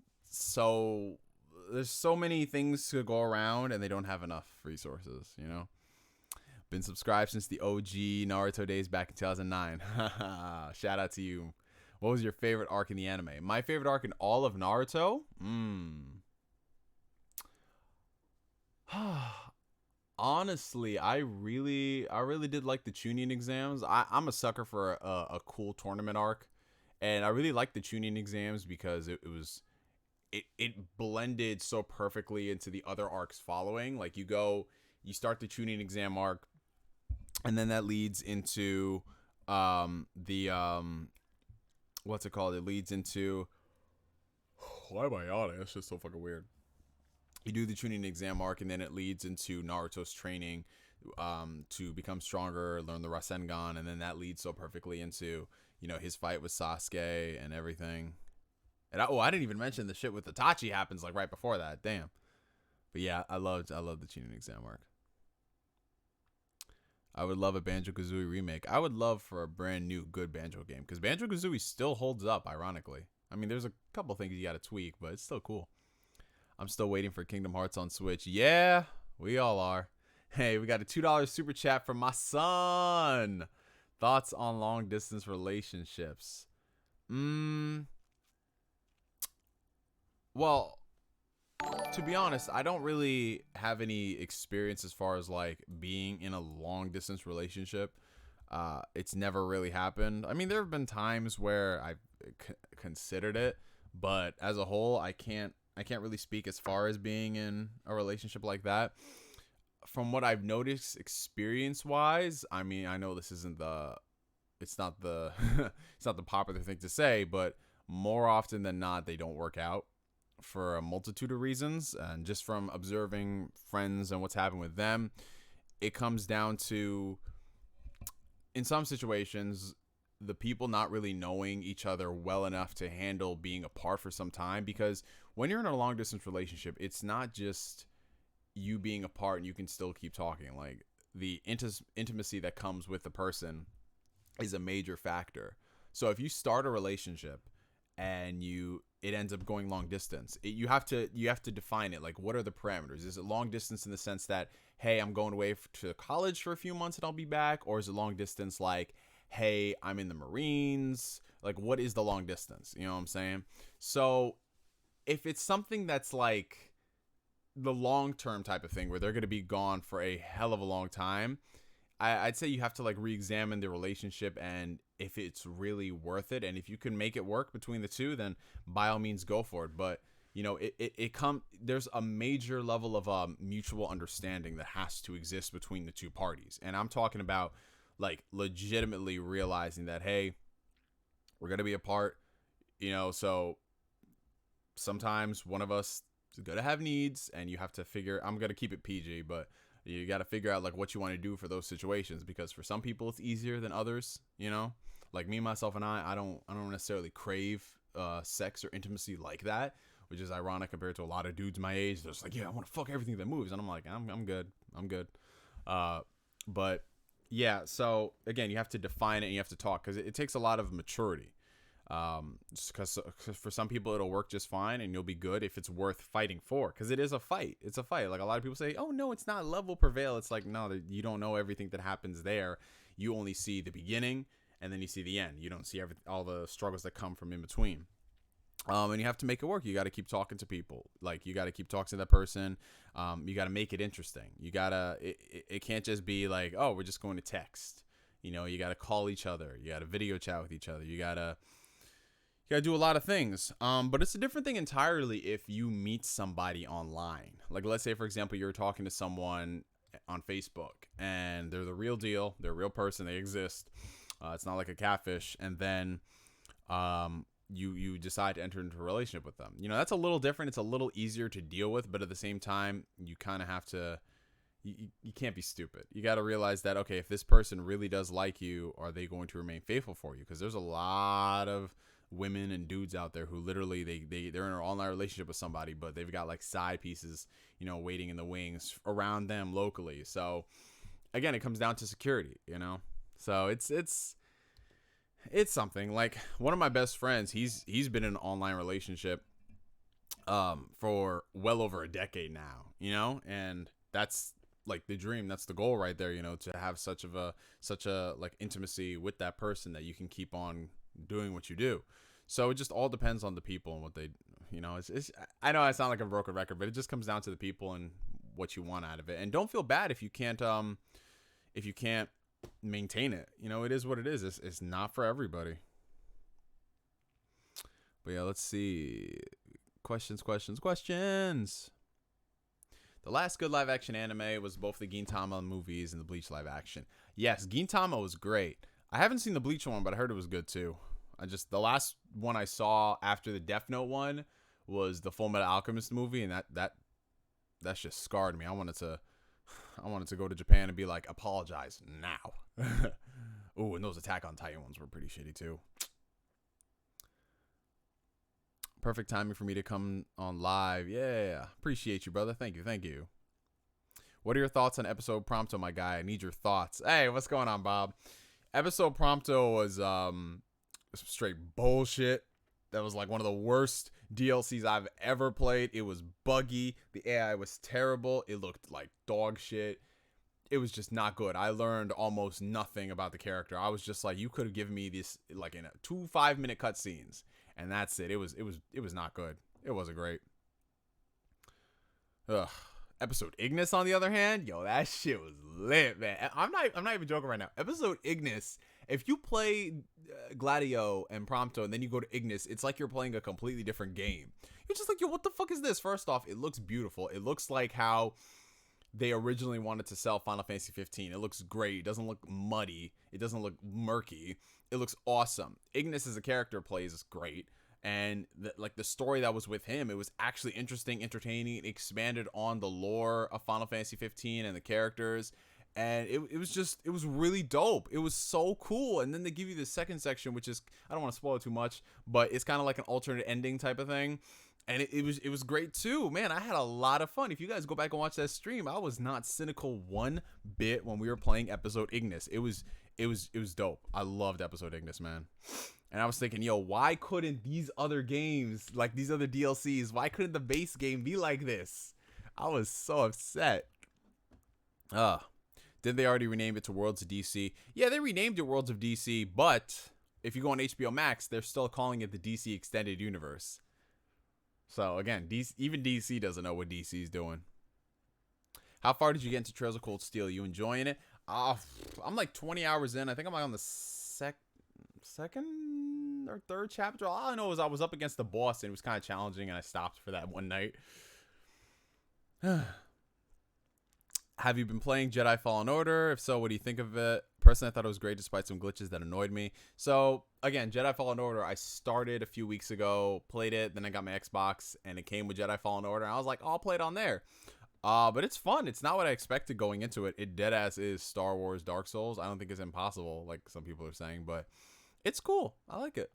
there's so many things to go around, and they don't have enough resources, Been subscribed since the OG Naruto days back in 2009. Shout out to you. What was your favorite arc in the anime? My favorite arc in all of Naruto? Honestly, I really did like the Chunin exams. I'm a sucker for a cool tournament arc, and I really liked the Chunin exams because it blended so perfectly into the other arcs following. Like, you start the Chunin exam arc, and then that leads into what's it called? It leads into, why am I yawning? That's just so fucking weird. You do the Chunin exam arc, and then it leads into Naruto's training to become stronger, learn the Rasengan, and then that leads so perfectly into, his fight with Sasuke and everything. And I didn't even mention the shit with Itachi happens like right before that. Damn. But yeah, I love the Chunin exam arc. I would love a Banjo-Kazooie remake. I would love for a brand new good Banjo game, because Banjo-Kazooie still holds up, ironically. I mean, there's a couple things you got to tweak, but it's still cool. I'm still waiting for Kingdom Hearts on Switch. Yeah, we all are. Hey, we got a $2 super chat from my son. Thoughts on long distance relationships? Well, to be honest, I don't really have any experience as far as like being in a long distance relationship. It's never really happened. I mean, there have been times where I've considered it, but as a whole, I can't really speak as far as being in a relationship like that. From what I've noticed experience wise, I mean, I know this isn't it's not the it's not the popular thing to say, but more often than not, they don't work out for a multitude of reasons. And just from observing friends and what's happened with them, it comes down to, in some situations, the people not really knowing each other well enough to handle being apart for some time. Because when you're in a long distance relationship, it's not just you being apart and you can still keep talking. Like, the intimacy that comes with the person is a major factor. So if you start a relationship and it ends up going long distance, you have to define it. Like, what are the parameters? Is it long distance in the sense that, hey, I'm going away to college for a few months and I'll be back? Or is it long distance like, hey, I'm in the Marines? Like, what is the long distance? You know what I'm saying? So if it's something that's like the long-term type of thing where they're going to be gone for a hell of a long time, I'd say you have to like re-examine the relationship and if it's really worth it. And if you can make it work between the two, then by all means go for it. But there's a major level of mutual understanding that has to exist between the two parties. And I'm talking about like legitimately realizing that, hey, we're going to be apart, so sometimes one of us is going to have needs, and you have to figure, I'm going to keep it PG, but you got to figure out like what you want to do for those situations, because for some people it's easier than others, like me, myself, and I don't necessarily crave sex or intimacy like that, which is ironic compared to a lot of dudes my age. They're just like, yeah, I want to fuck everything that moves. And I'm like, I'm good. But yeah, so again, you have to define it and you have to talk, because it takes a lot of maturity. Because for some people it'll work just fine and you'll be good if it's worth fighting for, because it is a fight. It's a fight. Like, a lot of people say, oh no, it's not, love will prevail. It's like, no, you don't know everything that happens there. You only see the beginning and then you see the end. You don't see all the struggles that come from in between. And you have to make it work. You got to keep talking to people. Like, you got to keep talking to that person. You got to make it interesting. It can't just be like, oh, we're just going to text. You got to call each other. You got to video chat with each other. You got to do a lot of things. But it's a different thing entirely if you meet somebody online. Like, let's say, for example, you're talking to someone on Facebook and they're the real deal. They're a real person. They exist. It's not like a catfish. And then you decide to enter into a relationship with them. That's a little different. It's a little easier to deal with, but at the same time, you kind of have to, you can't be stupid. You got to realize that, okay, if this person really does like you, are they going to remain faithful for you? Because there's a lot of women and dudes out there who literally they're in an online relationship with somebody, but they've got like side pieces, waiting in the wings around them locally. So again, it comes down to security, so it's something. Like, one of my best friends, he's been in an online relationship for well over a decade now, and that's like the dream. That's the goal right there, to have such a like intimacy with that person that you can keep on doing what you do. So it just all depends on the people and what they, it's I know I sound like a broken record, but it just comes down to the people and what you want out of it. And don't feel bad if you can't maintain it. It is what it is. It's not for everybody. But yeah, let's see. Questions. The last good live action anime was both the Gintama movies and the Bleach live action. Yes, Gintama was great. I haven't seen the Bleach one, but I heard it was good too. The last one I saw after the Death Note one was the Full Metal Alchemist movie, and that's just scarred me. I I wanted to go to Japan and be like, apologize now. Ooh, and those Attack on Titan ones were pretty shitty too. Perfect timing for me to come on live. Yeah, appreciate you, brother. Thank you, thank you. What are your thoughts on episode Prompto, my guy? I need your thoughts. Hey, what's going on, Bob? Episode Prompto was straight bullshit. That was like one of the worst DLCs I've ever played. It was buggy. The AI was terrible. It looked like dog shit. It was just not good. I learned almost nothing about the character. I was just like, you could have given me this like in 2 5-minute cutscenes, and that's it. It was not good. It wasn't great. Ugh. Episode Ignis, on the other hand, yo, that shit was lit, man. I'm not even joking right now. Episode Ignis, if you play Gladio and Prompto and then you go to Ignis, it's like you're playing a completely different game. You're just like, yo, what the fuck is this? First off, it looks beautiful. It looks like how they originally wanted to sell Final Fantasy 15. It looks great. It doesn't look muddy. It doesn't look murky. It looks awesome. Ignis as a character plays great. And the story that was with him, it was actually interesting, entertaining. It expanded on the lore of Final Fantasy 15 and the characters. And it was really dope. It was so cool. And then they give you the second section, which is, I don't want to spoil it too much, but it's kind of like an alternate ending type of thing. And it was great too. Man, I had a lot of fun. If you guys go back and watch that stream, I was not cynical one bit when we were playing episode Ignis. It was dope. I loved episode Ignis, man. And I was thinking, yo, why couldn't these other games, like these other DLCs, why couldn't the base game be like this? I was so upset. Did they already rename it to Worlds of DC? Yeah, they renamed it Worlds of DC, but if you go on HBO Max, they're still calling it the DC Extended Universe. So again, even DC doesn't know what DC is doing. How far did you get into Trails of Cold Steel? You enjoying it? I'm like 20 hours in. I think I'm like on the second or third chapter. All I know is I was up against the boss and it was kind of challenging and I stopped for that one night. Have you been playing Jedi Fallen Order? If so, what do you think of it? Personally, I thought it was great despite some glitches that annoyed me. So again, Jedi Fallen Order, I started a few weeks ago, played it, then I got my Xbox and it came with Jedi Fallen Order. And I was like, oh, I'll play it on there. But it's fun. It's not what I expected going into it. It deadass is Star Wars Dark Souls. I don't think it's impossible, like some people are saying, but it's cool. I like it.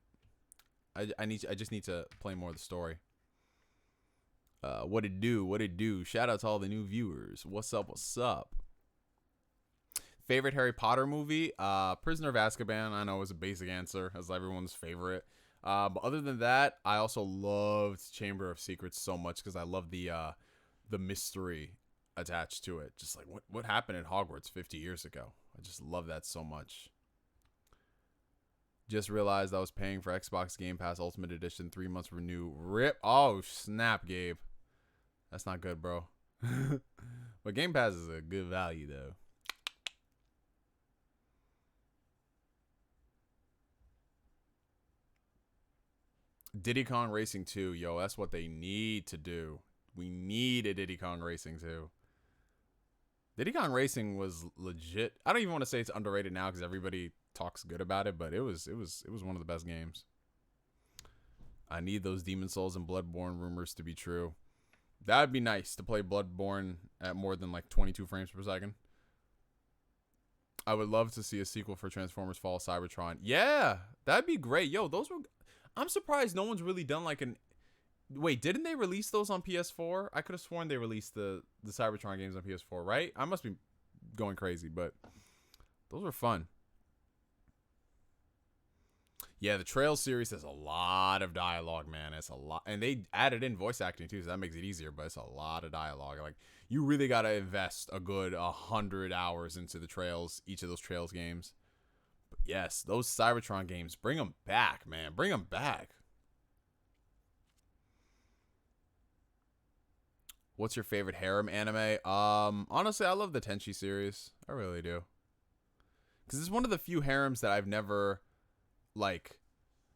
I just need to play more of the story. What it do? Shout out to all the new viewers. What's up? Favorite Harry Potter movie? Prisoner of Azkaban. I know is a basic answer as everyone's favorite. But other than that, I also loved Chamber of Secrets so much because I love the mystery attached to it. Just like what happened at Hogwarts 50 years ago. I just love that so much. Just realized I was paying for Xbox Game Pass Ultimate Edition 3 months renew. Rip. Oh, snap, Gabe. That's not good, bro. But Game Pass is a good value, though. Diddy Kong Racing 2. Yo, that's what they need to do. We need a Diddy Kong Racing 2. Diddy Kong Racing was legit. I don't even want to say it's underrated now because everybody talks good about it, but it was one of the best games. I need those Demon Souls and Bloodborne rumors to be true. That'd be nice to play Bloodborne at more than like 22 frames per second. I would love to see a sequel for Transformers Fall of Cybertron. Yeah, that'd be great. Yo, those were... I'm surprised no one's really done like an... Wait, didn't they release those on PS4? I could have sworn they released the Cybertron games on PS4, right? I must be going crazy, but those were fun. Yeah, the Trails series has a lot of dialogue, man. It's a lot. And they added in voice acting, too, so that makes it easier, but it's a lot of dialogue. Like, you really got to invest a good 100 hours into the Trails, each of those Trails games. But yes, those Cybertron games, bring them back, man. Bring them back. What's your favorite harem anime? Honestly, I love the Tenchi series. I really do. Because it's one of the few harems that I've never, like,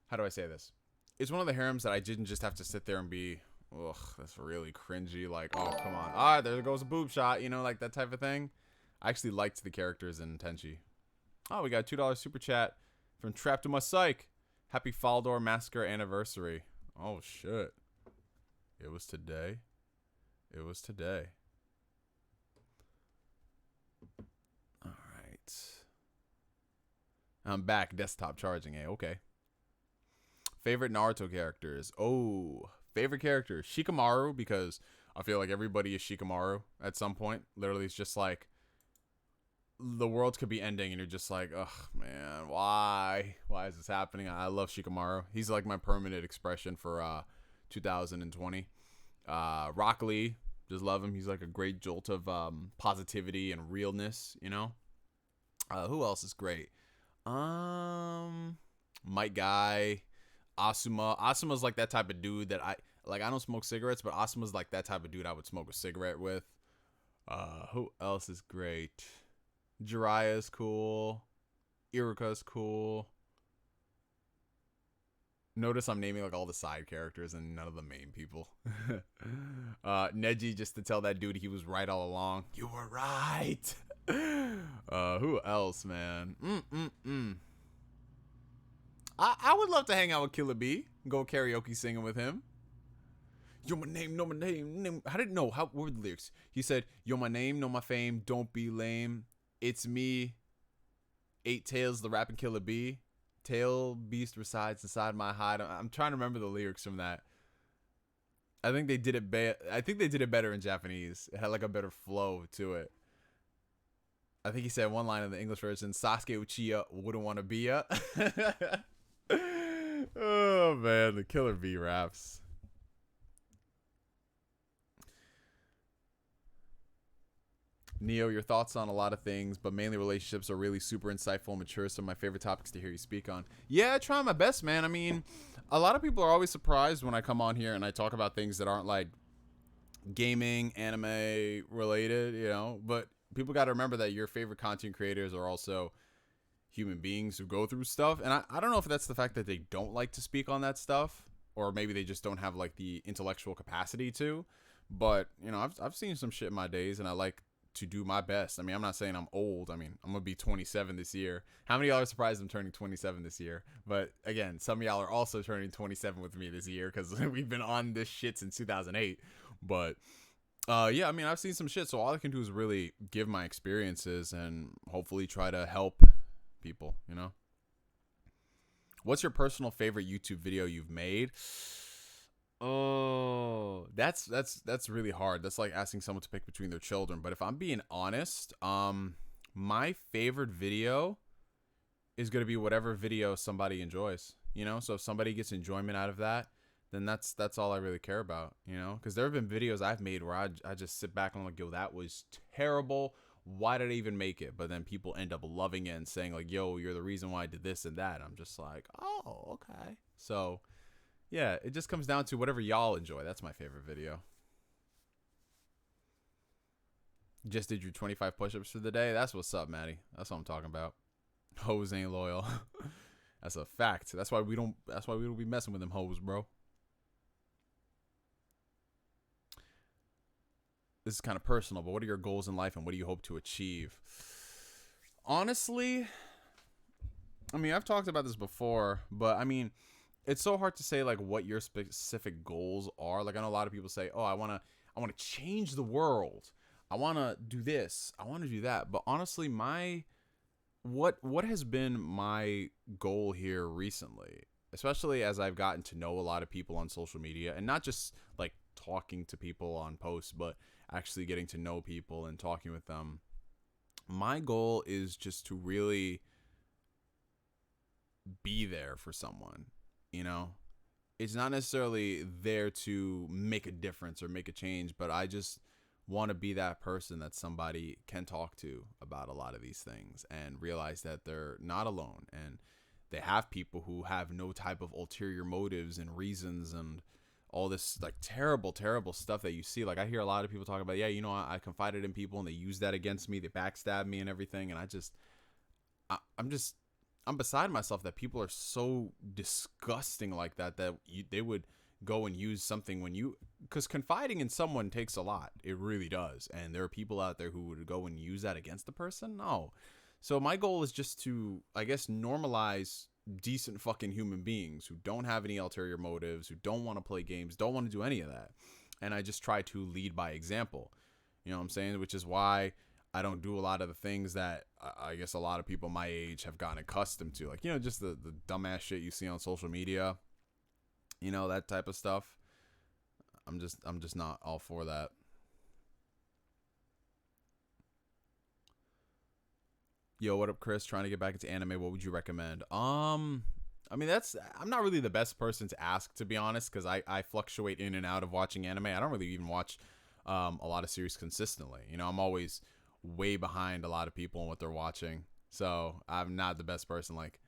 how do I say this? It's one of the harems that I didn't just have to sit there and be, ugh, that's really cringy. Like, oh, come on. Ah, there goes a boob shot, you know, like that type of thing. I actually liked the characters in Tenchi. Oh, we got a $2 super chat from Trapped in My Psych. Happy Faldor Massacre anniversary. Oh, shit. It was today. It was today. I'm back. Desktop charging. Hey, okay. Favorite Naruto characters. Oh, favorite character Shikamaru, because I feel like everybody is Shikamaru at some point. Literally, it's just like the world could be ending, and you're just like, ugh, man, why? Why is this happening? I love Shikamaru. He's like my permanent expression for 2020. Rock Lee, just love him. He's like a great jolt of positivity and realness, you know. Who else is great? Might Guy, Asuma. Asuma's like that type of dude that I don't smoke cigarettes, but Asuma's like that type of dude I would smoke a cigarette with. Who else is great? Jiraiya's cool. Iruka's cool. Notice I'm naming like all the side characters and none of the main people. Neji, just to tell that dude he was right all along. You were right. Who else, man? I would love to hang out with Killer B. Go karaoke singing with him. You're my name, know my name. I didn't know. What were the lyrics? He said, you're my name, know my fame, don't be lame. It's me, 8 Tails, the rapping Killer B. Tail beast resides inside my hide. I'm trying to remember the lyrics from that. I think they did it better in Japanese. It had like a better flow to it. I think he said one line in the English version, Sasuke Uchiha wouldn't want to be ya. Oh man, the Killer B raps. Neo, your thoughts on a lot of things, but mainly relationships are really super insightful and mature. Some of my favorite topics to hear you speak on. Yeah, I try my best, man. I mean, a lot of people are always surprised when I come on here and I talk about things that aren't like gaming, anime related, you know, but people got to remember that your favorite content creators are also human beings who go through stuff. And I don't know if that's the fact that they don't like to speak on that stuff, or maybe they just don't have like the intellectual capacity to, but you know, I've seen some shit in my days and I like to do my best. I mean, I'm not saying I'm old. I mean, I'm gonna be 27 this year. How many of y'all are surprised I'm turning 27 this year? But again, some of y'all are also turning 27 with me this year because we've been on this shit since 2008. But yeah, I mean, I've seen some shit, so all I can do is really give my experiences and hopefully try to help people, you know. What's your personal favorite YouTube video you've made? Oh, that's really hard. That's like asking someone to pick between their children. But if I'm being honest, my favorite video is going to be whatever video somebody enjoys, you know? So if somebody gets enjoyment out of that, then that's all I really care about, you know? Because there have been videos I've made where I just sit back and I'm like, yo, that was terrible. Why did I even make it? But then people end up loving it and saying like, yo, you're the reason why I did this and that. I'm just like, oh, okay. So yeah, it just comes down to whatever y'all enjoy. That's my favorite video. Just did your 25 push-ups for the day. That's what's up, Maddie. That's what I'm talking about. Hoes ain't loyal. That's a fact. That's why we don't be messing with them hoes, bro. This is kind of personal, but what are your goals in life and what do you hope to achieve? Honestly, I mean, I've talked about this before, but I mean, it's so hard to say like what your specific goals are. Like I know a lot of people say, "Oh, I want to change the world. I want to do this. I want to do that." But honestly, what has been my goal here recently, especially as I've gotten to know a lot of people on social media and not just like talking to people on posts, but actually getting to know people and talking with them. My goal is just to really be there for someone. You know, it's not necessarily there to make a difference or make a change, but I just want to be that person that somebody can talk to about a lot of these things and realize that they're not alone and they have people who have no type of ulterior motives and reasons and all this like terrible stuff that you see. Like I hear a lot of people talk about, yeah, you know, I confided in people and they used that against me. They backstabbed me and everything. And I'm beside myself that people are so disgusting like that they would go and use something because confiding in someone takes a lot. It really does. And there are people out there who would go and use that against the person. No. So my goal is just to, I guess, normalize decent fucking human beings who don't have any ulterior motives, who don't want to play games, don't want to do any of that. And I just try to lead by example. You know what I'm saying? Which is why I don't do a lot of the things that I guess a lot of people my age have gotten accustomed to. Like, just the dumbass shit you see on social media, that type of stuff. I'm just not all for that. Yo, what up, Chris? Trying to get back into anime. What would you recommend? I'm not really the best person to ask, to be honest, because I fluctuate in and out of watching anime. I don't really even watch a lot of series consistently. I'm always way behind a lot of people on what they're watching. So I'm not the best person. Like,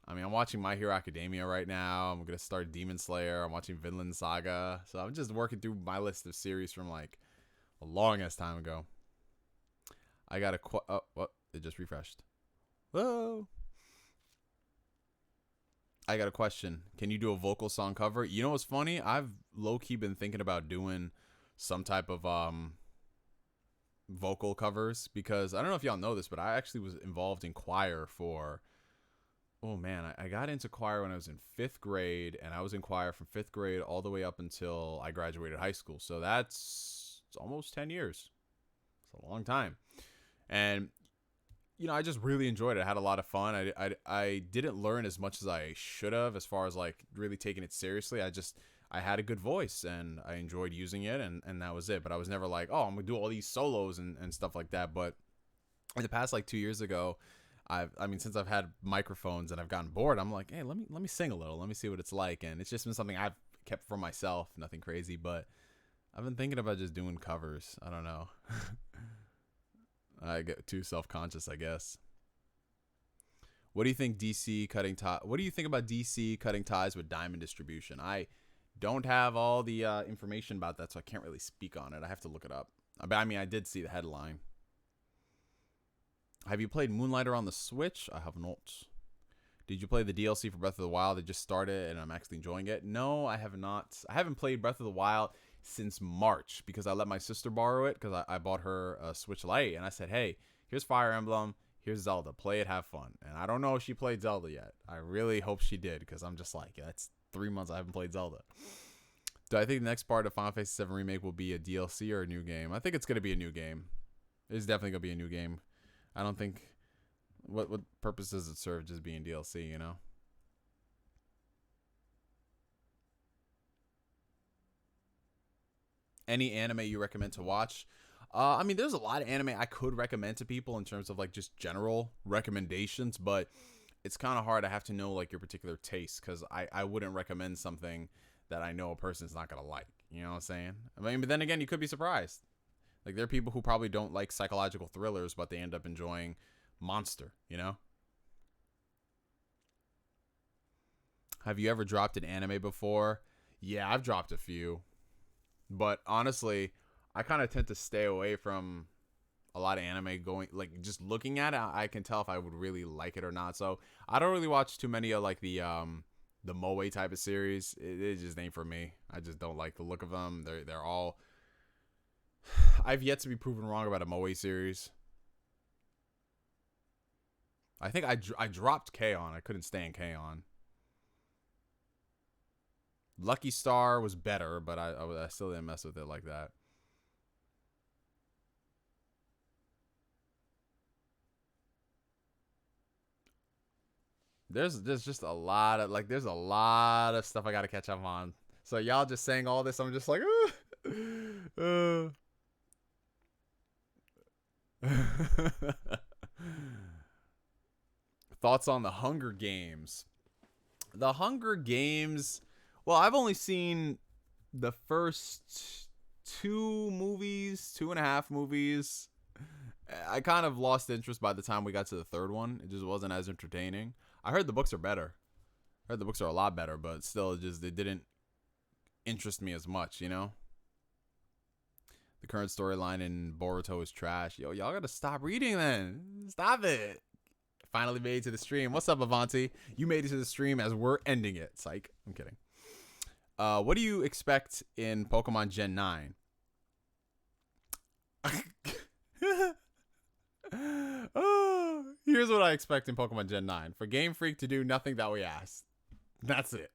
I'm watching My Hero Academia right now. I'm going to start Demon Slayer. I'm watching Vinland Saga. So I'm just working through my list of series from like a long ass time ago. I got what? It just refreshed. Whoa. I got a question. Can you do a vocal song cover? You know what's funny? I've low-key been thinking about doing some type of vocal covers, because I don't know if y'all know this, but I actually was involved in choir for, oh man, I got into choir when I was in 5th grade, and I was in choir from 5th grade all the way up until I graduated high school. So it's almost 10 years. It's a long time. And I just really enjoyed it. I had a lot of fun. I didn't learn as much as I should have, as far as like really taking it seriously. I had a good voice and I enjoyed using it, and that was it. But I was never like, oh, I'm gonna do all these solos and stuff like that. But in the past, like 2 years ago, since I've had microphones and I've gotten bored, I'm like, hey, let me sing a little. Let me see what it's like. And it's just been something I've kept for myself, nothing crazy. But I've been thinking about just doing covers. I don't know. I get too self-conscious, I guess. What do you think What do you think about DC cutting ties with Diamond Distribution? I don't have all the information about that, so I can't really speak on it. I have to look it up. But I did see the headline. Have you played Moonlighter on the Switch? I have not. Did you play the DLC for Breath of the Wild? I just started, and I'm actually enjoying it. No, I have not. I haven't played Breath of the Wild since March, because I let my sister borrow it, because I bought her a Switch Lite, and I said, hey, here's Fire Emblem, here's Zelda, play it, have fun. And I don't know if she played Zelda yet. I really hope she did, because I'm just like, that's 3 months I haven't played Zelda. Do I think the next part of Final Fantasy VII Remake will be a DLC or a new game? I think it's going to be a new game. It's definitely going to be a new game. I don't think, what purpose does it serve just being DLC, Any anime you recommend to watch? There's a lot of anime I could recommend to people in terms of like just general recommendations, but it's kind of hard. I have to know like your particular taste, because I wouldn't recommend something that I know a person's not gonna like. You know what I'm saying? But then again, you could be surprised. Like, there are people who probably don't like psychological thrillers, but they end up enjoying Monster. Have you ever dropped an anime before? Yeah, I've dropped a few. But honestly, I kind of tend to stay away from a lot of anime. Going, like, just looking at it, I can tell if I would really like it or not. So I don't really watch too many of like the moe type of series. It just ain't for me. I just don't like the look of them. They're all. I've yet to be proven wrong about a moe series. I think I dropped K-On! I couldn't stand K-On! Lucky Star was better, but I still didn't mess with it like that. There's just a lot of there's a lot of stuff I gotta catch up on. So y'all just saying all this, I'm just like, Thoughts on the Hunger Games? The Hunger Games. Well, I've only seen the first 2.5 movies. I kind of lost interest by the time we got to the third one. It just wasn't as entertaining. I heard the books are better. I heard the books are a lot better, but still, it didn't interest me as much, The current storyline in Boruto is trash. Yo, y'all gotta stop reading then. Stop it. Finally made it to the stream. What's up, Avanti? You made it to the stream as we're ending it. Psych. I'm kidding. What do you expect in Pokemon Gen 9? Here's what I expect in Pokemon Gen 9. For Game Freak to do nothing that we asked. That's it.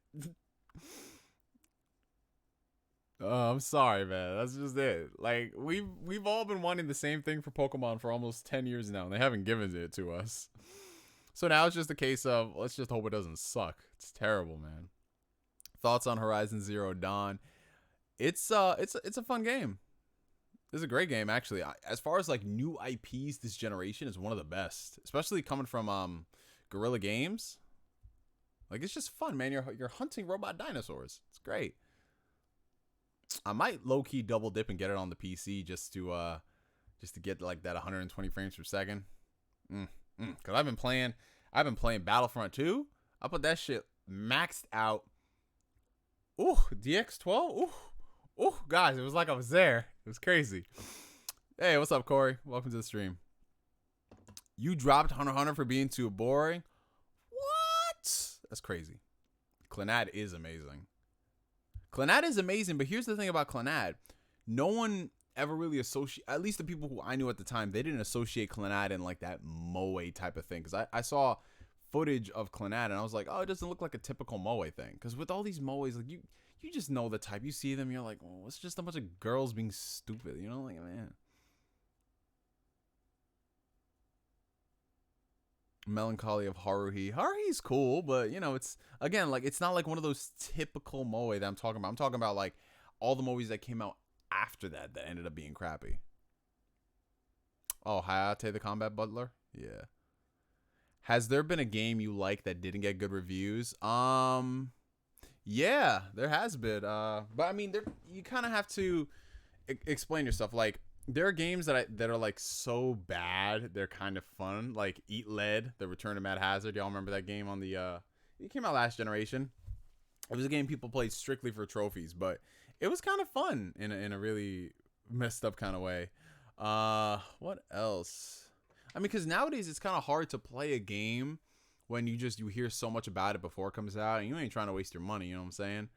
I'm sorry, man. That's just it. Like we've all been wanting the same thing for Pokemon for almost 10 years now, and they haven't given it to us. So now it's just a case of let's just hope it doesn't suck. It's terrible, man. Thoughts on Horizon Zero Dawn? It's a fun game. It's a great game, actually. As far as like new IPs, this generation is one of the best, especially coming from Guerrilla Games. Like it's just fun, man. You're hunting robot dinosaurs. It's great. I might low key double dip and get it on the PC just to get like that 120 frames per second. Cause I've been playing Battlefront 2. I put that shit maxed out. Ooh, DX12. Ooh, guys, it was like I was there. It was crazy. Hey, what's up, Corey? Welcome to the stream. You dropped Hunter x Hunter for being too boring. What? That's crazy. Clannad is amazing. Clannad is amazing, but here's the thing about Clannad. No one ever really at least the people who I knew at the time, they didn't associate Clannad in like that moe type of thing. Because I saw footage of Clannad and I was like, oh, it doesn't look like a typical moe thing. Because with all these moes, like you just know the type. You see them, you're like, oh, it's just a bunch of girls being stupid. You know, like, man. Melancholy of Haruhi. Haruhi's cool, but you know, it's again like it's not like one of those typical moe that I'm talking about. I'm talking about like all the movies that came out after that ended up being crappy. Oh, Hayate the Combat Butler? Yeah. Has there been a game you like that didn't get good reviews? Yeah, there has been. But I mean, you kind of have to explain yourself. Like, there are games that are like so bad they're kind of fun. Like Eat Lead, The Return of Mad Hazard. Y'all remember that game on the? It came out last generation. It was a game people played strictly for trophies, but it was kind of fun in a really messed up kind of way. What else? I mean, because nowadays it's kind of hard to play a game when you hear so much about it before it comes out, and you ain't trying to waste your money. You know what I'm saying?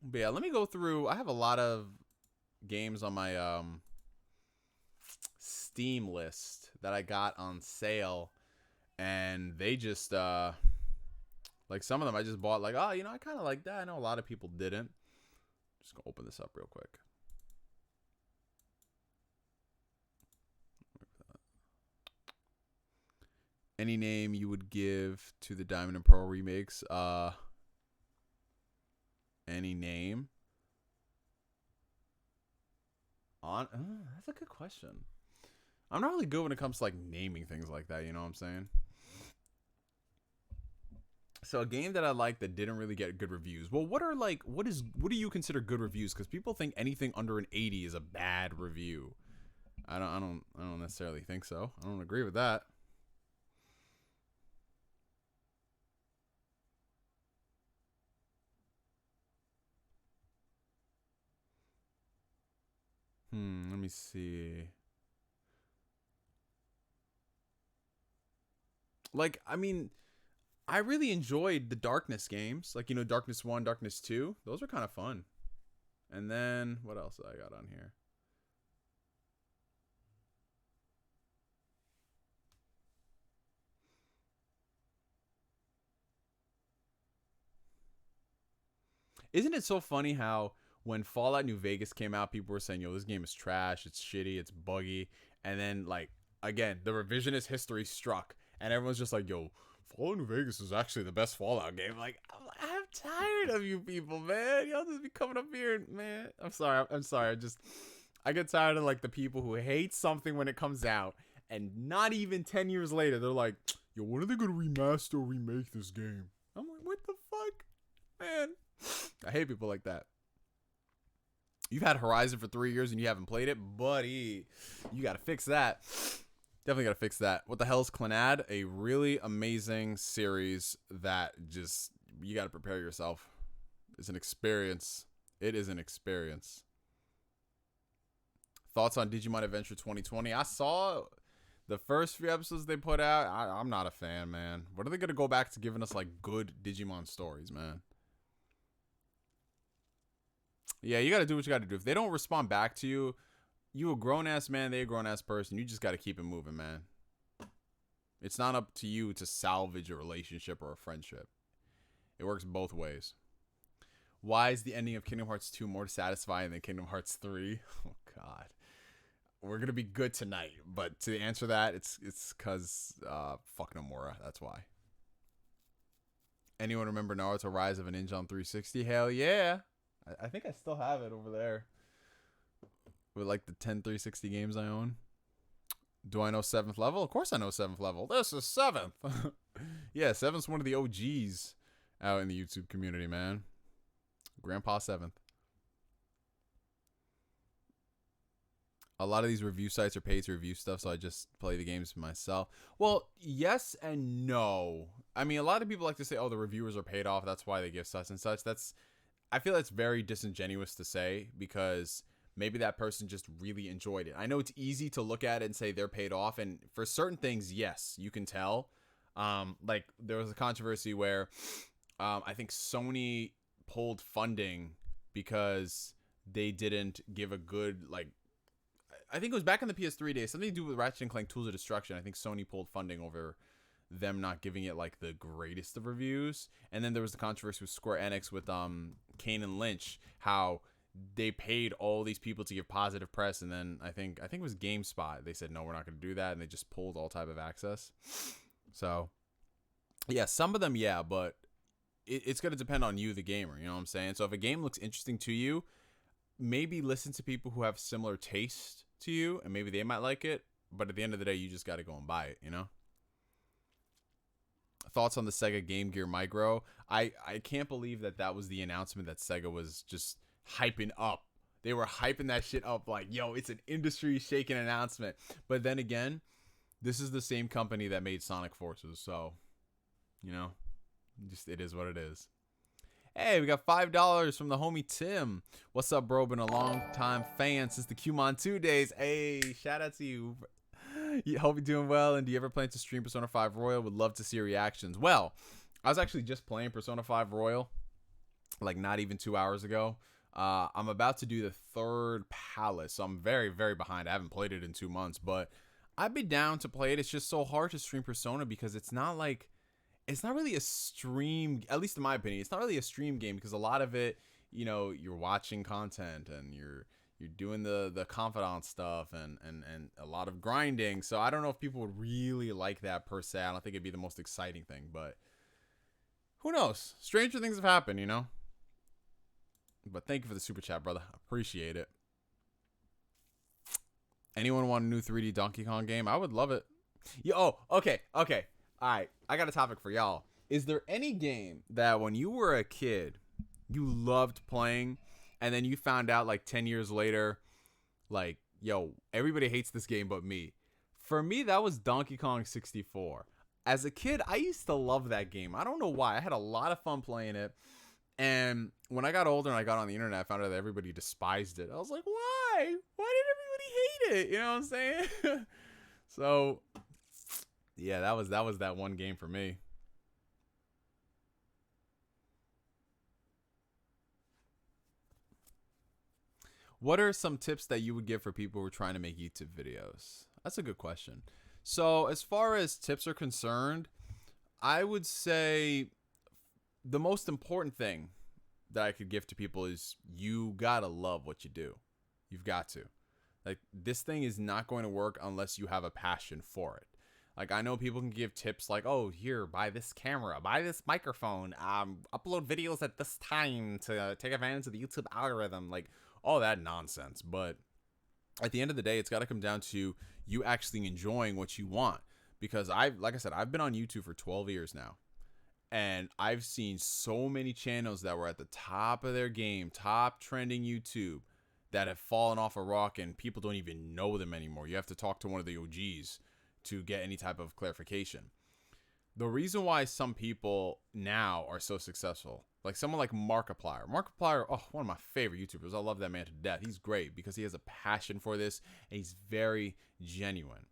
But yeah, let me go through. I have a lot of games on my Steam list that I got on sale, and they just like some of them I just bought like, oh, you know, I kind of like that. I know a lot of people didn't. Just gonna open this up real quick. Any name you would give to the Diamond and Pearl remakes? Any name? That's a good question. I'm not really good when it comes to like naming things like that. You know what I'm saying? So a game that I like that didn't really get good reviews. Well, what do you consider good reviews? Because people think anything under an 80 is a bad review. I don't necessarily think so. I don't agree with that. Let me see. Like, I mean, I really enjoyed the Darkness games. Like, you know, Darkness 1, Darkness 2. Those were kind of fun. And then, what else I got on here? Isn't it so funny how when Fallout New Vegas came out, people were saying, yo, this game is trash, it's shitty, it's buggy. And then, like, again, the revisionist history struck. And everyone's just like, yo, Fallout New Vegas is actually the best Fallout game. Like, I'm tired of you people, man. Y'all just be coming up here and, man. I'm sorry. I get tired of, like, the people who hate something when it comes out. And not even 10 years later, they're like, yo, when are they going to remaster or remake this game? I'm like, what the fuck? Man. I hate people like that. You've had Horizon for 3 years and you haven't played it, buddy. You got to fix that. Definitely got to fix that. What the hell is Clannad? A really amazing series that just, you got to prepare yourself. It's an experience. It is an experience. Thoughts on Digimon Adventure 2020? I saw the first few episodes they put out. I'm not a fan, man. When are they going to go back to giving us, like, good Digimon stories, man? Yeah, you got to do what you got to do. If they don't respond back to you, you a grown-ass man, they a grown-ass person. You just got to keep it moving, man. It's not up to you to salvage a relationship or a friendship. It works both ways. Why is the ending of Kingdom Hearts 2 more satisfying than Kingdom Hearts 3? Oh God, we're gonna be good tonight. But to answer that, it's because fuck Nomura. That's why. Anyone remember Naruto Rise of a Ninja on 360? Hell yeah. I think I still have it over there with like the 10 360 games I own. Do I know 7th level? Of course I know 7th level. This is 7th. Yeah, 7th's one of the OGs out in the YouTube community, man. Grandpa 7th. A lot of these review sites are paid to review stuff, so I just play the games myself. Well, yes and no. I mean, a lot of people like to say, oh, the reviewers are paid off, that's why they give such and such. I feel that's very disingenuous to say, because maybe that person just really enjoyed it. I know it's easy to look at it and say they're paid off, and for certain things, yes, you can tell. Like, there was a controversy where I think Sony pulled funding because they didn't give a good, like, I think it was back in the PS3 days, something to do with Ratchet & Clank Tools of Destruction. I think Sony pulled funding over them not giving it like the greatest of reviews. And then there was the controversy with Square Enix with Kane and Lynch, how they paid all these people to give positive press, and then I think it was GameSpot. They said no, we're not going to do that, and they just pulled all type of access. So yeah, some of them, yeah, but it's going to depend on you, the gamer. You know what I'm saying? So if a game looks interesting to you, maybe listen to people who have similar taste to you, and maybe they might like it. But at the end of the day, you just got to go and buy it, you know? Thoughts on the Sega Game Gear Micro? I can't believe that was the announcement that Sega was just hyping up. They were hyping that shit up like, yo, it's an industry-shaking announcement. But then again, this is the same company that made Sonic Forces, so, you know, just it is what it is. Hey, we got $5 from the homie Tim. What's up, bro? Been a long time fan since the Qmon 2 days. Hey, shout out to you. Hope you're doing well. And do you ever plan to stream Persona 5 Royal? Would love to see your reactions. Well, I was actually just playing Persona 5 Royal, like not even 2 hours ago. I'm about to do the 3rd palace, so I'm very, very behind. I haven't played it in 2 months, but I'd be down to play it. It's just so hard to stream Persona because it's not really a stream, at least in my opinion. It's not really a stream game because a lot of it, you know, you're watching content and you're doing the confidant stuff and a lot of grinding. So I don't know if people would really like that per se. I don't think it'd be the most exciting thing, but who knows? Stranger things have happened, you know? But thank you for the super chat, brother. Appreciate it. Anyone want a new 3D Donkey Kong game? I would love it. Okay. All right, I got a topic for y'all. Is there any game that when you were a kid, you loved playing, and then you found out like 10 years later, like, yo, everybody hates this game but me? For me, that was Donkey Kong 64. As a kid, I used to love that game. I don't know why. I had a lot of fun playing it. And when I got older and I got on the internet, I found out that everybody despised it. I was like, why? Why did everybody hate it? You know what I'm saying? So yeah, that was that one game for me. What are some tips that you would give for people who are trying to make YouTube videos? That's a good question. So as far as tips are concerned, I would say the most important thing that I could give to people is you gotta love what you do. You've got to. Like, this thing is not going to work unless you have a passion for it. Like, I know people can give tips like, oh, here, buy this camera, buy this microphone, upload videos at this time to take advantage of the YouTube algorithm, like all that nonsense. But at the end of the day, it's got to come down to you actually enjoying what you want. Because like I said, I've been on YouTube for 12 years now. And I've seen so many channels that were at the top of their game, top trending YouTube, that have fallen off a rock and people don't even know them anymore. You have to talk to one of the OGs to get any type of clarification. The reason why some people now are so successful, like someone like Markiplier. Markiplier, oh, one of my favorite YouTubers. I love that man to death. He's great because he has a passion for this and he's very genuine.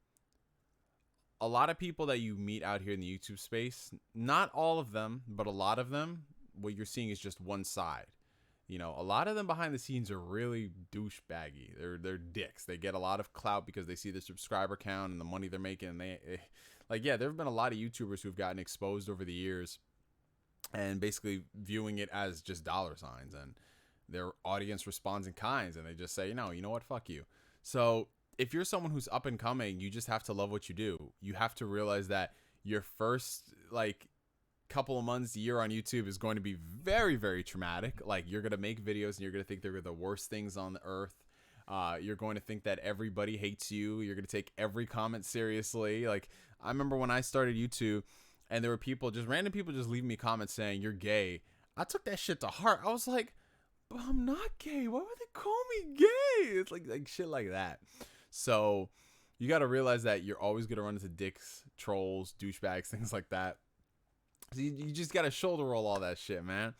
A lot of people that you meet out here in the YouTube space, not all of them, but a lot of them, what you're seeing is just one side. You know, a lot of them behind the scenes are really douchebaggy. They're dicks. They get a lot of clout because they see the subscriber count and the money they're making. And like, yeah, there have been a lot of YouTubers who've gotten exposed over the years and basically viewing it as just dollar signs, and their audience responds in kinds, and they just say, you know what, fuck you. So if you're someone who's up and coming, you just have to love what you do. You have to realize that your first like couple of months, year on YouTube is going to be very, very traumatic. Like, you're gonna make videos and you're gonna think they're the worst things on the earth. You're going to think that everybody hates you. You're gonna take every comment seriously. Like, I remember when I started YouTube and there were people, just random people, just leaving me comments saying you're gay. I took that shit to heart. I was like, but I'm not gay. Why would they call me gay? It's like shit like that. So you got to realize that you're always going to run into dicks, trolls, douchebags, things like that. So you just got to shoulder roll all that shit, man.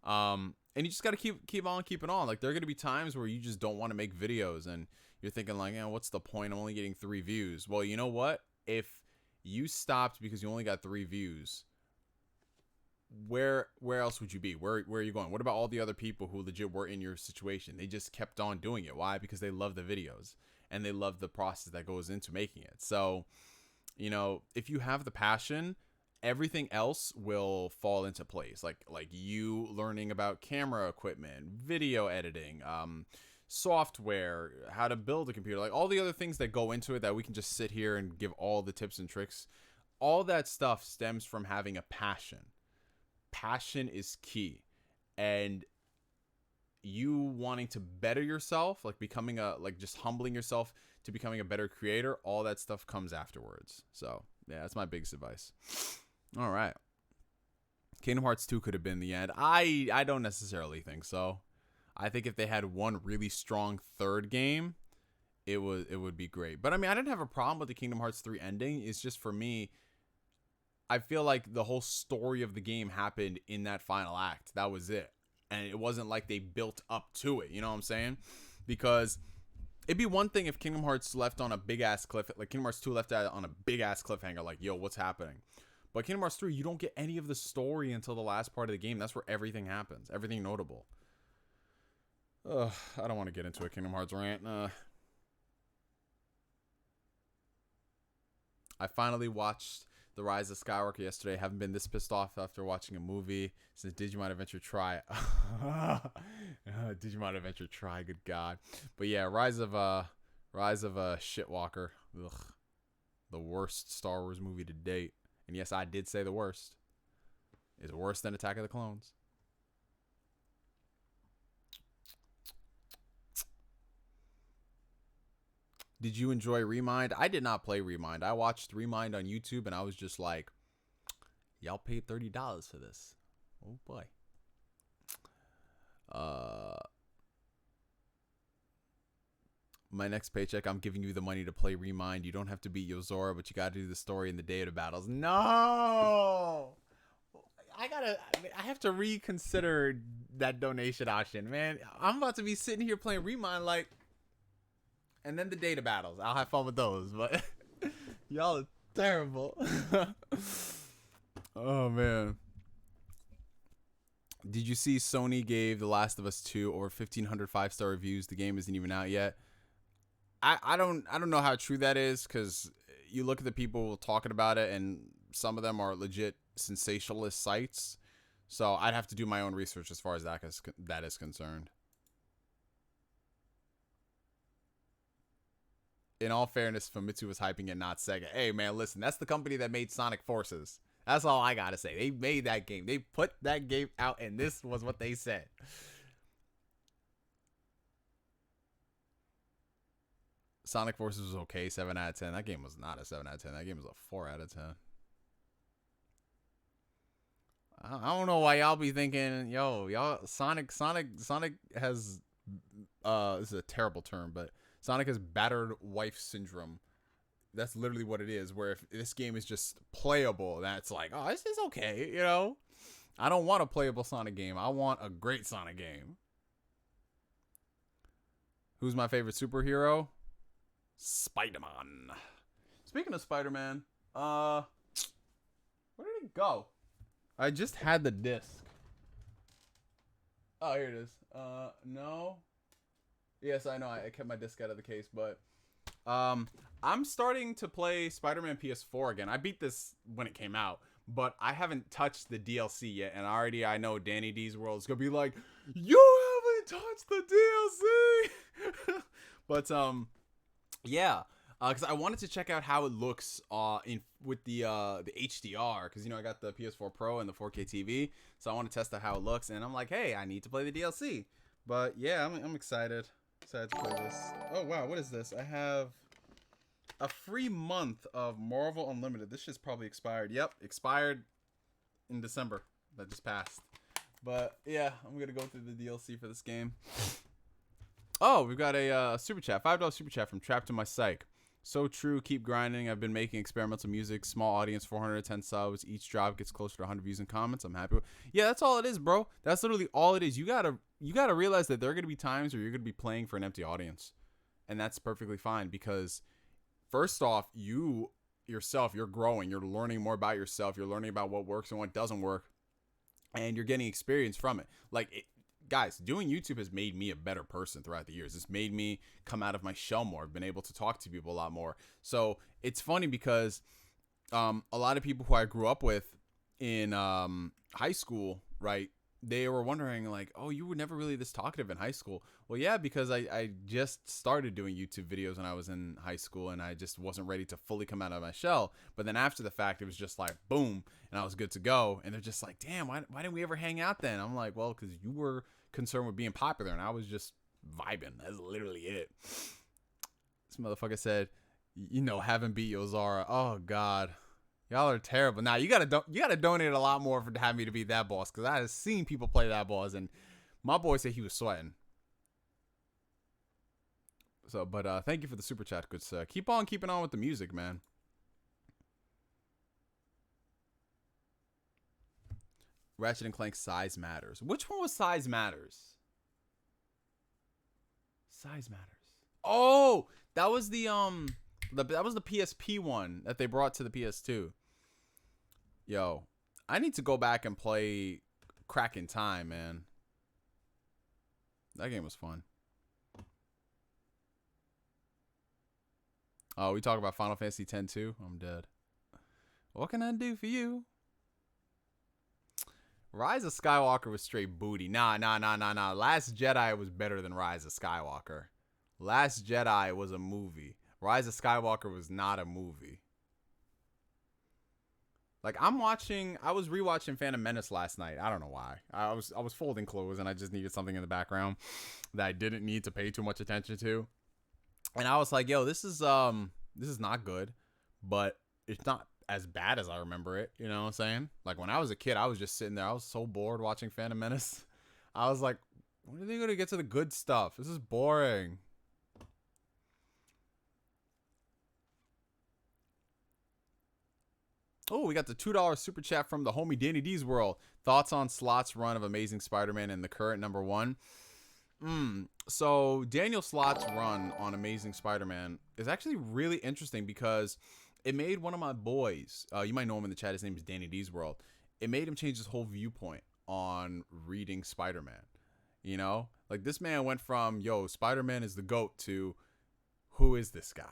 And you just got to keep on keeping on. Like, there are going to be times where you just don't want to make videos and you're thinking like, what's the point? I'm only getting 3 views. Well, you know what? If you stopped because you only got 3 views, where else would you be? Where are you going? What about all the other people who legit were in your situation? They just kept on doing it. Why? Because they love the videos and they love the process that goes into making it. So, if you have the passion, everything else will fall into place. Like you learning about camera equipment, video editing, software, how to build a computer, like all the other things that go into it that we can just sit here and give all the tips and tricks. All that stuff stems from having a passion. Passion is key, and you wanting to better yourself, like becoming just humbling yourself to becoming a better creator, all that stuff comes afterwards. So yeah, that's my biggest advice. All right, Kingdom Hearts 2 could have been the end. I don't necessarily think so. I think if they had one really strong third game, it would be great. But I mean, I didn't have a problem with the Kingdom Hearts 3 ending. It's just, for me, I feel like the whole story of the game happened in that final act. That was it. And it wasn't like they built up to it. You know what I'm saying? Because it'd be one thing if Kingdom Hearts left on a big-ass cliff. Like, Kingdom Hearts 2 left on a big-ass cliffhanger. Like, yo, what's happening? But Kingdom Hearts 3, you don't get any of the story until the last part of the game. That's where everything happens. Everything notable. Ugh, I don't want to get into a Kingdom Hearts rant. I finally watched The Rise of Skywalker yesterday. Haven't been this pissed off after watching a movie since Digimon Adventure Tri. Digimon Adventure Tri, good God. But yeah, Rise of Shitwalker. Ugh. The worst Star Wars movie to date. And yes, I did say the worst. It's worse than Attack of the Clones. Did you enjoy Remind? I did not play Remind. I watched Remind on YouTube and I was just like, y'all paid $30 for this. Oh boy. My next paycheck, I'm giving you the money to play Remind. You don't have to beat Yozora, but you gotta do the story in the day of the battles. No! I have to reconsider that donation option, man. I'm about to be sitting here playing Remind like, and then the data battles. I'll have fun with those, but y'all are terrible. Oh, man. Did you see Sony gave The Last of Us 2 over 1,500 5-star reviews? The game isn't even out yet. I don't know how true that is, because you look at the people talking about it, and some of them are legit sensationalist sites. So I'd have to do my own research as far as that is concerned. In all fairness, Famitsu was hyping it, not Sega. Hey, man, listen, that's the company that made Sonic Forces. That's all I gotta say. They made that game. They put that game out, and this was what they said. Sonic Forces was okay, 7 out of 10. That game was not a 7 out of 10. That game was a 4 out of 10. I don't know why y'all be thinking, yo, y'all, Sonic has, this is a terrible term, but Sonic has battered wife syndrome. That's literally what it is, where if this game is just playable, that's like, oh, this is okay, you know? I don't want a playable Sonic game. I want a great Sonic game. Who's my favorite superhero? Spider-Man. Speaking of Spider-Man, where did it go? I just had the disc. Oh, here it is. No. Yes, I know. I kept my disc out of the case, but I'm starting to play Spider-Man PS4 again. I beat this when it came out, but I haven't touched the DLC yet, and already I know Danny D's World is gonna be like, you haven't touched the DLC. But yeah, because I wanted to check out how it looks in with the HDR, because I got the PS4 Pro and the 4K TV, so I want to test out how it looks, and I'm like, hey, I need to play the DLC. But yeah, I'm excited to play this. Oh wow, what is this? I have a free month of Marvel Unlimited. This shit's probably expired. Yep, expired in December. That just passed. But yeah, I'm gonna go through the DLC for this game. Oh, we've got a super chat, $5 super chat from Trapped in My Psych. So true, keep grinding. I've been making experimental music, small audience, 410 subs. Each drop gets closer to 100 views and comments. I'm happy. Yeah, that's all it is, bro. That's literally all it is. You gotta realize that there are gonna be times where you're gonna be playing for an empty audience, and that's perfectly fine, because first off, you yourself, you're growing, you're learning more about yourself, you're learning about what works and what doesn't work, and you're getting experience from it. Guys, doing YouTube has made me a better person throughout the years. It's made me come out of my shell more. I've been able to talk to people a lot more. So it's funny because a lot of people who I grew up with in high school, right, they were wondering like, oh, you were never really this talkative in high school. Well, yeah, because I just started doing YouTube videos when I was in high school, and I just wasn't ready to fully come out of my shell. But then after the fact, it was just like, boom, and I was good to go. And they're just like, damn, why didn't we ever hang out then? I'm like, well, because you were concerned with being popular, and I was just vibing. That's literally it. This motherfucker said, haven't beat Yozara. Oh, God. Y'all are terrible. Now you gotta donate a lot more to have me to beat that boss, because I have seen people play that boss, and my boy said he was sweating. So, but thank you for the super chat, good sir. Keep on keeping on with the music, man. Ratchet and Clank Size Matters. Which one was Size Matters? Size Matters. Oh, that was the PSP one that they brought to the PS2. Yo, I need to go back and play Crack in Time, man. That game was fun. Oh, we talk about Final Fantasy X too? I'm dead. What can I do for you? Rise of Skywalker was straight booty. Nah. Last Jedi was better than Rise of Skywalker. Last Jedi was a movie. Rise of Skywalker was not a movie. Like, I was rewatching Phantom Menace last night. I don't know why. I was folding clothes, and I just needed something in the background that I didn't need to pay too much attention to. And I was like, yo, this is not good, but it's not as bad as I remember it. You know what I'm saying? Like, when I was a kid, I was just sitting there. I was so bored watching Phantom Menace. I was like, when are they going to get to the good stuff? This is boring. Oh, we got the $2 super chat from the homie Danny D's World. Thoughts on Slot's run of Amazing Spider-Man and the current #1? So Daniel Slott's run on Amazing Spider-Man is actually really interesting, because it made one of my boys, you might know him in the chat, his name is Danny D's World. It made him change his whole viewpoint on reading Spider-Man. Like, this man went from, yo, Spider-Man is the GOAT, to who is this guy?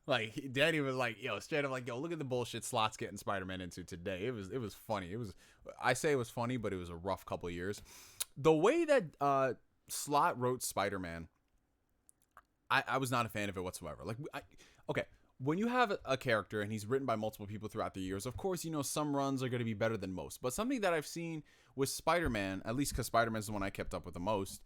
Like, Danny was like, yo, straight up like, yo, look at the bullshit Slot's getting Spider-Man into today. It was funny. I say it was funny, but it was a rough couple of years. The way that Slott wrote Spider-Man, I was not a fan of it whatsoever. Like, okay, when you have a character and he's written by multiple people throughout the years, of course, some runs are going to be better than most. But something that I've seen with Spider-Man, at least because Spider-Man's the one I kept up with the most,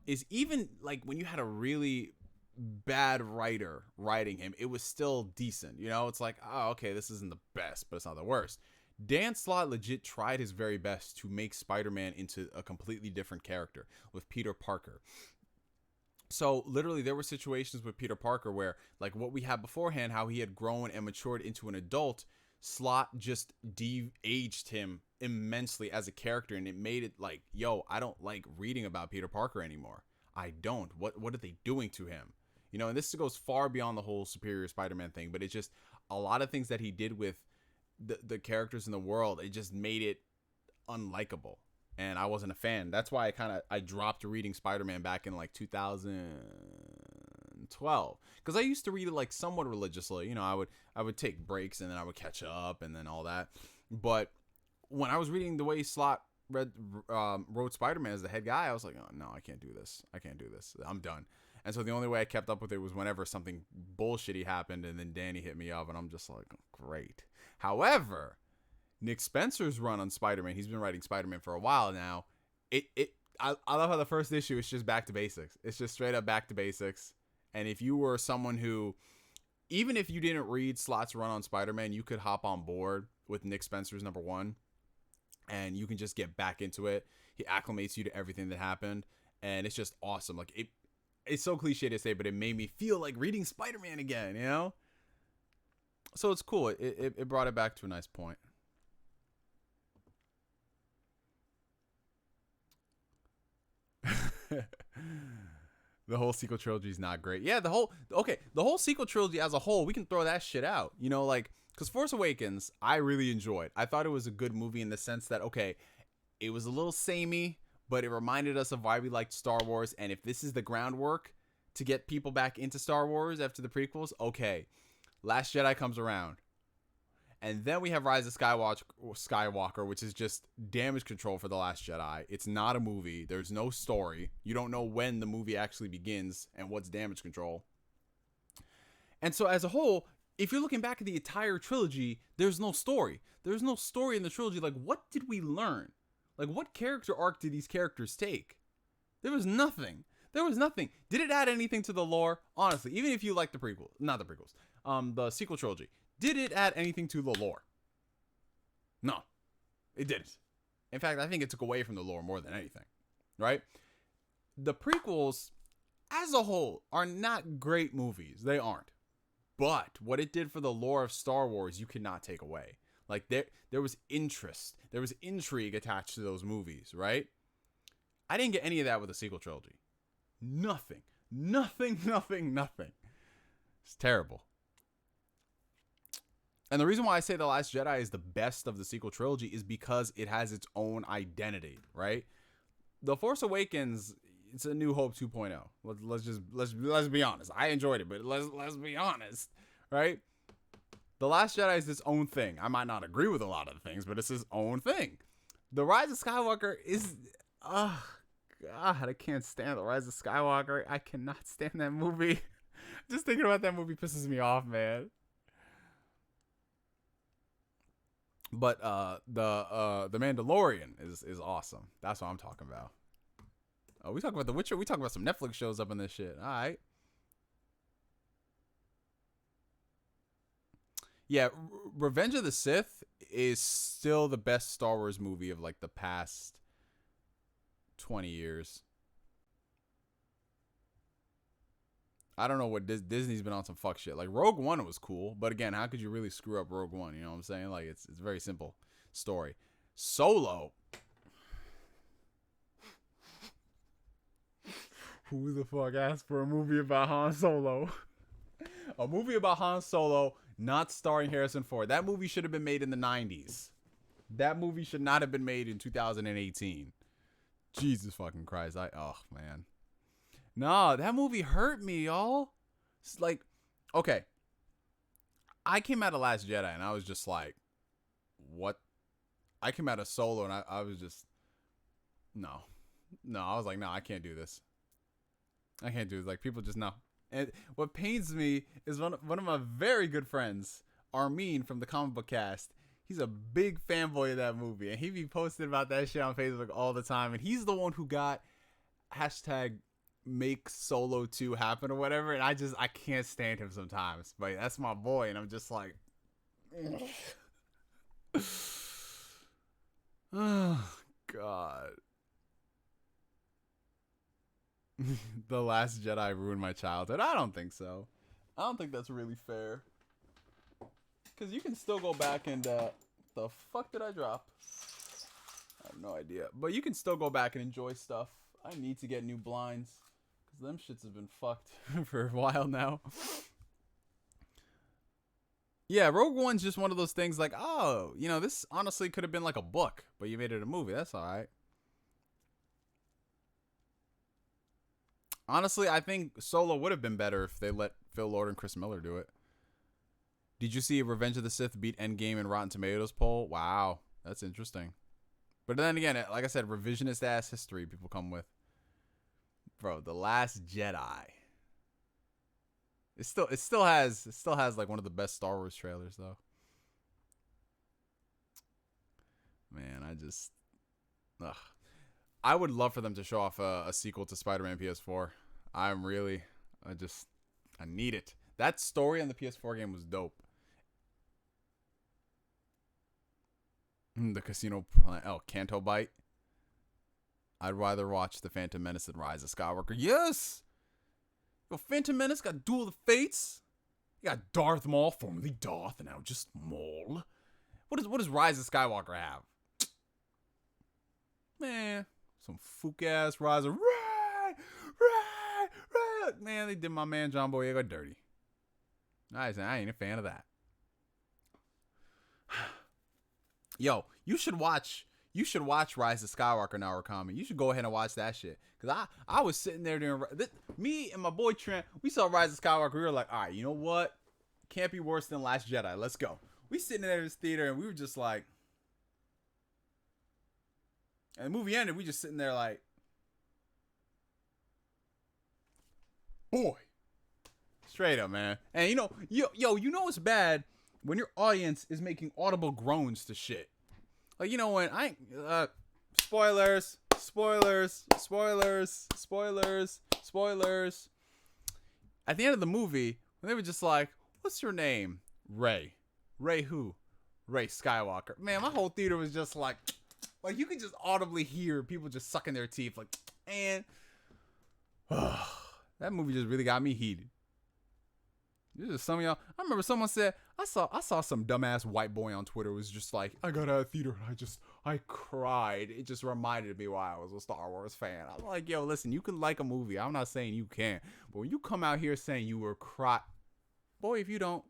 is even like when you had a really bad writer writing him, it was still decent. It's like, oh, okay, this isn't the best, but it's not the worst. Dan Slott legit tried his very best to make Spider-Man into a completely different character with Peter Parker. So literally there were situations with Peter Parker where, like, what we had beforehand, how he had grown and matured into an adult, Slott just de-aged him immensely as a character, and it made it like, yo, I don't like reading about Peter Parker anymore. I don't. What are they doing to him? And this goes far beyond the whole Superior Spider-Man thing, but it's just a lot of things that he did with the characters in the world. It just made it unlikable, and I wasn't a fan. That's why I dropped reading Spider-Man back in like 2012, because I used to read it like somewhat religiously. I would take breaks, and then I would catch up, and then all that. But when I was reading the way Slot wrote Spider-Man as the head guy, I was like, oh no, I can't do this. I can't do this. I'm done. And so the only way I kept up with it was whenever something bullshitty happened, and then Danny hit me up, and I'm just like, great. However, Nick Spencer's run on Spider-Man, he's been writing Spider-Man for a while now. I love how the first issue is just back to basics. It's just straight up back to basics. And if you were someone who, even if you didn't read Slot's run on Spider-Man, you could hop on board with Nick Spencer's #1, and you can just get back into it. He acclimates you to everything that happened, and it's just awesome. Like it's so cliche to say, but it made me feel like reading Spider-Man again, you know? So it's cool. It brought it back to a nice point. The whole sequel trilogy is not great. Yeah, the whole sequel trilogy as a whole, we can throw that shit out. You know, like, because Force Awakens, I really enjoyed. I thought it was a good movie in the sense that, okay, it was a little samey, but it reminded us of why we liked Star Wars. And if this is the groundwork to get people back into Star Wars after the prequels, okay, Last Jedi comes around. And then we have Rise of Skywalker, which is just damage control for The Last Jedi. It's not a movie. There's no story. You don't know when the movie actually begins and what's damage control. And so as a whole, if you're looking back at the entire trilogy, there's no story. There's no story in the trilogy. Like, what did we learn? Like, what character arc did these characters take? There was nothing. There was nothing. Did it add anything to the lore? Honestly, even if you like the prequels, not the prequels, the sequel trilogy. Did it add anything to the lore? No, it didn't. In fact, I think it took away from the lore more than anything, right? The prequels, as a whole, are not great movies. They aren't. But what it did for the lore of Star Wars, you cannot take away. Like, there was interest. There was intrigue attached to those movies, right? I didn't get any of that with the sequel trilogy. Nothing. Nothing, nothing, nothing. It's terrible. And the reason why I say The Last Jedi is the best of the sequel trilogy is because it has its own identity, right? The Force Awakens, it's a New Hope 2.0. Let's be honest. I enjoyed it, but let's be honest, right? The Last Jedi is its own thing. I might not agree with a lot of the things, but it's its own thing. The Rise of Skywalker is, God, I can't stand The Rise of Skywalker. I cannot stand that movie. Just thinking about that movie pisses me off, man. But the Mandalorian is awesome. That's what I'm talking about. Oh, we talk about The Witcher. We talk about some Netflix shows up in this shit. All right. Yeah, Revenge of the Sith is still the best Star Wars movie of like the past 20 years. I don't know what Disney's been on some fuck shit. Like Rogue One was cool, but again, how could you really screw up Rogue One? You know what I'm saying? Like it's a very simple story. Solo. Who the fuck asked for a movie about Han Solo? A movie about Han Solo, not starring Harrison Ford. That movie should have been made in the 90s. That movie should not have been made in 2018. Jesus fucking Christ. Oh, man. Nah, that movie hurt me, y'all. It's like, okay. I came out of Last Jedi and I was just like, what? I came out of Solo and I was just, no. No, I was like, no, I can't do this. I can't do this. Like, people just know. And what pains me is one of my very good friends, Armin from the Comic Book Cast. He's a big fanboy of that movie, and he be posting about that shit on Facebook all the time. And he's the one who got hashtag make Solo 2 happen or whatever. And I can't stand him sometimes, but that's my boy, and I'm just like, oh God. The Last Jedi ruined my childhood. I don't think so. I don't think that's really fair. Because you can still go back and, the fuck did I drop? I have no idea. But you can still go back and enjoy stuff. I need to get new blinds. Because them shits have been fucked for a while now. Yeah, Rogue One's just one of those things like, oh, you know, this honestly could have been like a book. But you made it a movie. That's alright. Honestly, I think Solo would have been better if they let Phil Lord and Chris Miller do it. Did you see Revenge of the Sith beat Endgame in Rotten Tomatoes poll? Wow, that's interesting. But then again, like I said, revisionist ass history people come with. Bro, The Last Jedi. It still has like one of the best Star Wars trailers though. Man, I would love for them to show off a sequel to Spider-Man PS4. I need it. That story on the PS4 game was dope. The casino plan. Oh, Canto Bite. I'd rather watch The Phantom Menace than Rise of Skywalker. Yes! Yo, Phantom Menace got Duel of the Fates. You got Darth Maul, formerly Darth, and now just Maul. What does Rise of Skywalker have? Man, some fook ass Rise of right. Man, they did my man John Boyega dirty. I ain't a fan of that. Yo, you should watch Rise of Skywalker now, Rakami. You should go ahead and watch that shit. Cause I was sitting there doing me and my boy Trent. We saw Rise of Skywalker. We were like, all right, you know what? Can't be worse than Last Jedi. Let's go. We sitting there in this theater and we were just like, and the movie ended. We just sitting there like, boy, straight up, man. And you know it's bad when your audience is making audible groans to shit. Like, you know, when spoilers. At the end of the movie, when they were just like, what's your name? Rey. Rey who? Rey Skywalker. Man, my whole theater was just like you could just audibly hear people just sucking their teeth. Like, man, that movie just really got me heated. This is some of y'all. I remember someone said, I saw some dumbass white boy on Twitter was just like, I got out of theater and I cried. It just reminded me why I was a Star Wars fan. I'm like, yo, listen, you can like a movie. I'm not saying you can't. But when you come out here saying you were boy, if you don't.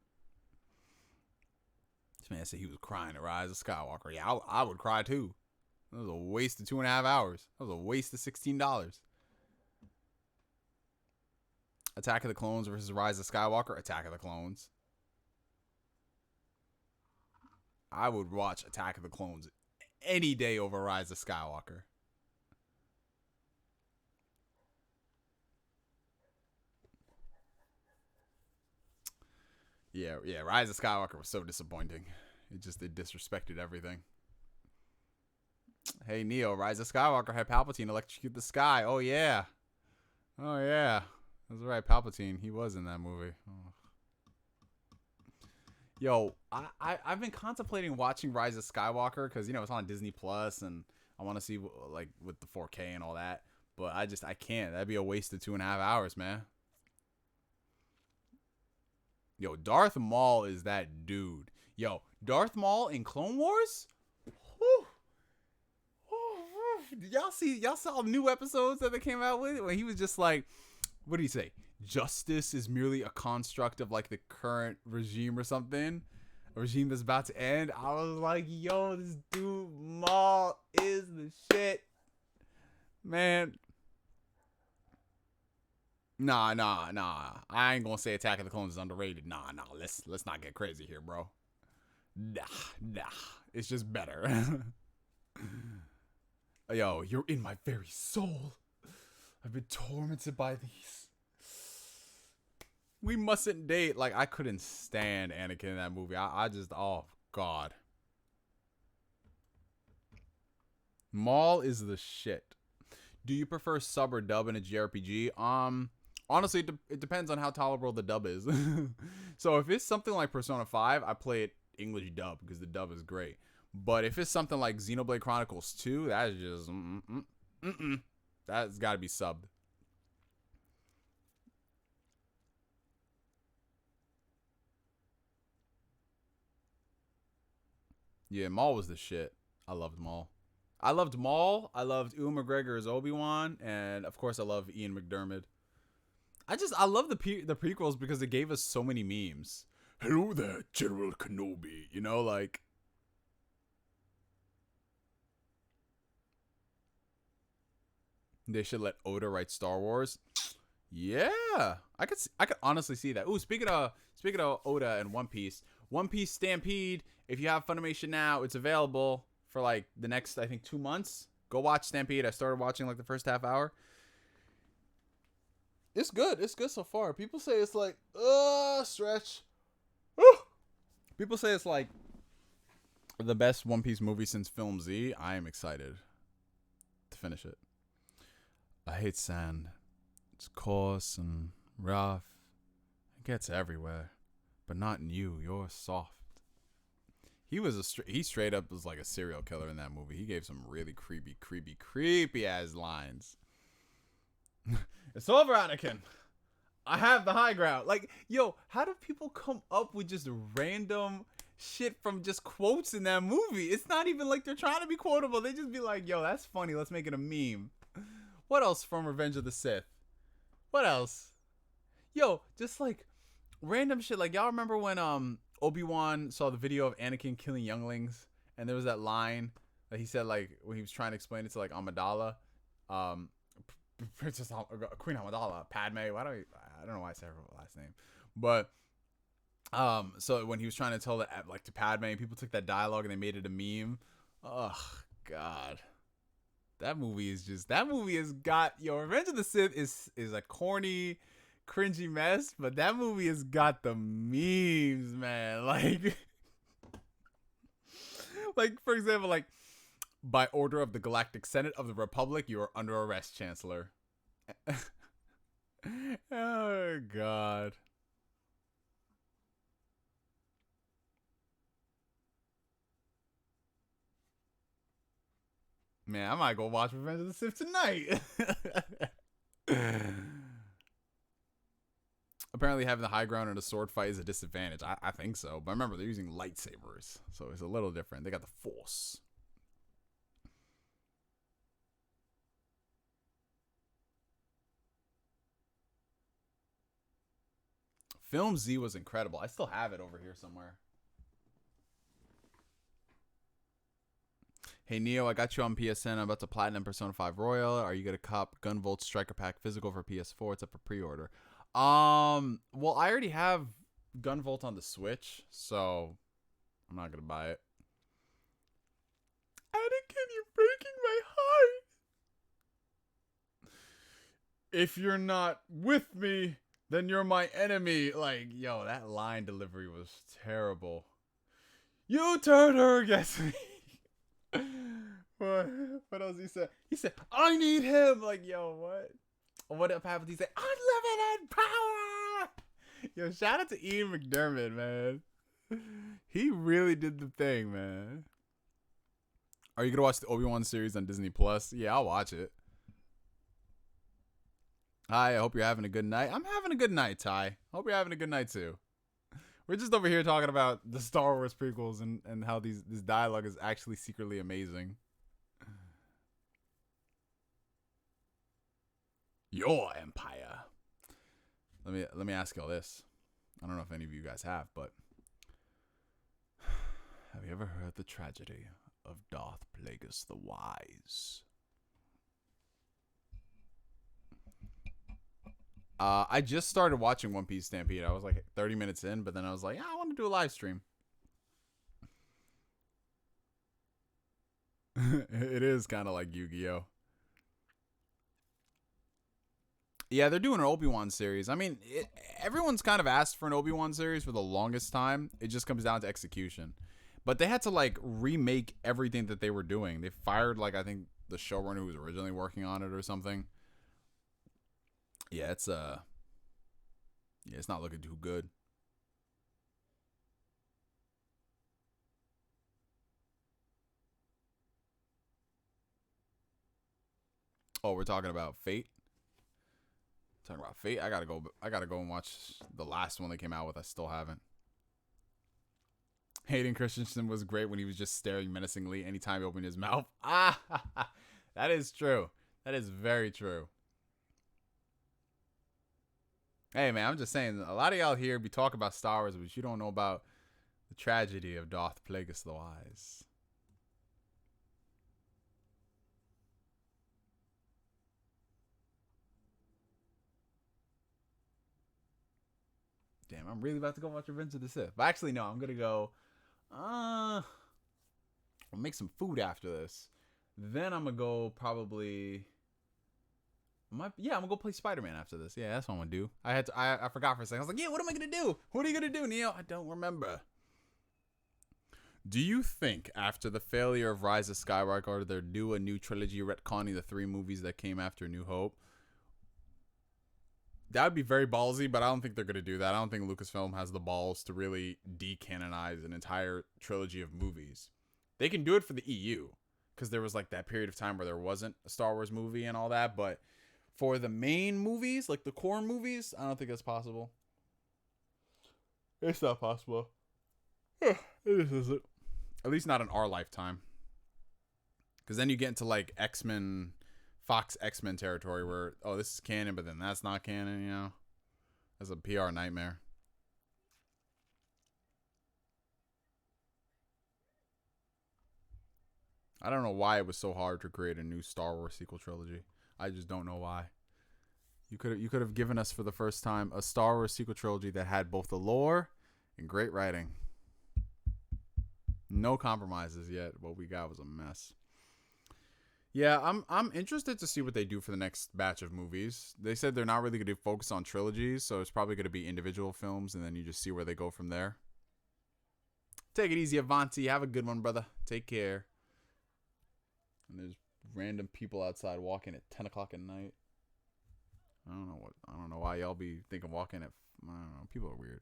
This man said he was crying to Rise of Skywalker. Yeah, I would cry too. That was a waste of 2.5 hours. That was a waste of $16. Attack of the Clones versus Rise of Skywalker. Attack of the Clones. I would watch Attack of the Clones any day over Rise of Skywalker. Yeah, Rise of Skywalker was so disappointing. It disrespected everything. Hey, Neo, Rise of Skywalker had Palpatine electrocute the sky. Oh, yeah. That's right, Palpatine. He was in that movie. Oh. Yo, I've been contemplating watching Rise of Skywalker because, you know, it's on Disney Plus and I want to see, like, with the 4K and all that. But I can't. That'd be a waste of 2.5 hours, man. Yo, Darth Maul is that dude. Yo, Darth Maul in Clone Wars? Whew. Y'all saw new episodes that they came out with when he was just like, what did he say? Justice is merely a construct of like the current regime or something. A regime that's about to end. I was like, yo, this dude Maul is the shit. Man. Nah. I ain't gonna say Attack of the Clones is underrated. Nah. Let's not get crazy here, bro. Nah. It's just better. Yo, you're in my very soul. I've been tormented by these. We mustn't date. Like, I couldn't stand Anakin in that movie. I just, oh, God. Maul is the shit. Do you prefer sub or dub in a JRPG? Honestly, it depends on how tolerable the dub is. So if it's something like Persona 5, I play it English dub because the dub is great. But if it's something like Xenoblade Chronicles 2, that is just that's got to be subbed. Yeah, Maul was the shit. I loved Maul. I loved Ewan McGregor as Obi-Wan, and of course I love Ian McDiarmid. I love the prequels because it gave us so many memes. Hello there, General Kenobi. You know, like, they should let Oda write Star Wars. Yeah, I could honestly see that. Ooh, speaking of Oda and One Piece Stampede. If you have Funimation now, it's available for like the next, I think, 2 months. Go watch Stampede. I started watching like the first half hour. It's good. It's good so far. People say it's like stretch. People say it's like the best One Piece movie since Film Z. I am excited to finish it. I hate sand. It's coarse and rough. It gets everywhere, but not in you. You're soft. He straight up was like a serial killer in that movie. He gave some really creepy ass lines. It's over, Anakin. I have the high ground. Like, yo, how do people come up with just random shit from just quotes in that movie? It's not even like they're trying to be quotable. They just be like, yo, that's funny. Let's make it a meme. What else from Revenge of the Sith? What else? Yo, just like random shit. Like, y'all remember when Obi-Wan saw the video of Anakin killing younglings, and there was that line that he said, like, when he was trying to explain it to like Amidala, Princess Queen Amidala, Padme. I don't know why I said her last name, but so when he was trying to tell that like to Padme, people took that dialogue and they made it a meme. Oh God. That movie has got, yo, Revenge of the Sith is a corny, cringy mess, but that movie has got the memes, man. Like for example, like, by order of the Galactic Senate of the Republic, you are under arrest, Chancellor. Oh God. Man, I might go watch Revenge of the Sith tonight. Apparently having the high ground in a sword fight is a disadvantage. I think so. But remember, they're using lightsabers, so it's a little different. They got the Force. Film Z was incredible. I still have it over here somewhere. Hey Neo, I got you on PSN. I'm about to platinum Persona 5 Royal. Are you gonna cop Gunvolt Striker Pack physical for PS4? It's up for pre-order. Well, I already have Gunvolt on the Switch, so I'm not gonna buy it. Anakin, you're breaking my heart. If you're not with me, then you're my enemy. Like, yo, that line delivery was terrible. You turned her against me. What else he said? He said, I need him. Like, yo, what? What up happened? He said, unlimited power. Yo, shout out to Ian McDermott, man. He really did the thing, man. Are you gonna watch the Obi-Wan series on Disney Plus? Yeah, I'll watch it. Hi, I hope you're having a good night. I'm having a good night, Ty. Hope you're having a good night too. We're just over here talking about the Star Wars prequels and how this dialogue is actually secretly amazing. Your empire. Let me ask y'all this. I don't know if any of you guys have, but have you ever heard the tragedy of Darth Plagueis the Wise? I just started watching One Piece Stampede. I was like 30 minutes in, but then I was like, yeah, I want to do a live stream. It is kind of like Yu-Gi-Oh! Yeah, they're doing an Obi-Wan series. I mean, everyone's kind of asked for an Obi-Wan series for the longest time. It just comes down to execution. But they had to, like, remake everything that they were doing. They fired, like, I think the showrunner who was originally working on it or something. Yeah, it's not looking too good. Oh, we're talking about Fate. Talking about Fate. I gotta go and watch the last one they came out with. I still haven't. Hayden Christensen was great when he was just staring menacingly anytime he opened his mouth. Ah, that is true. That is very true. Hey, man, I'm just saying, a lot of y'all here be talking about Star Wars, but you don't know about the tragedy of Darth Plagueis the Wise. Damn, I'm really about to go watch Revenge of the Sith. But actually, no, I'm gonna go. I'll make some food after this. Then I'm gonna go probably. I'm gonna go play Spider-Man after this. Yeah, that's what I'm gonna do. I forgot for a second. I was like, yeah, what am I gonna do? What are you gonna do, Neo? I don't remember. Do you think after the failure of Rise of Skywalker, they'll do a new trilogy retconning the 3 movies that came after New Hope? That would be very ballsy, but I don't think they're gonna do that. I don't think Lucasfilm has the balls to really decanonize an entire trilogy of movies. They can do it for the EU, because there was like that period of time where there wasn't a Star Wars movie and all that, but for the main movies, like the core movies, I don't think that's possible. It's not possible. It isn't. At least not in our lifetime. Because then you get into like X-Men, Fox X-Men territory where, oh, this is canon, but then that's not canon, you know? That's a PR nightmare. I don't know why it was so hard to create a new Star Wars sequel trilogy. I just don't know why. You could have given us for the first time a Star Wars sequel trilogy that had both the lore and great writing. No compromises yet. What we got was a mess. Yeah, I'm interested to see what they do for the next batch of movies. They said they're not really going to focus on trilogies, so it's probably going to be individual films, and then you just see where they go from there. Take it easy, Avanti. Have a good one, brother. Take care. And there's random people outside walking at 10 o'clock at night. I don't know why y'all be thinking walking at. I don't know. People are weird.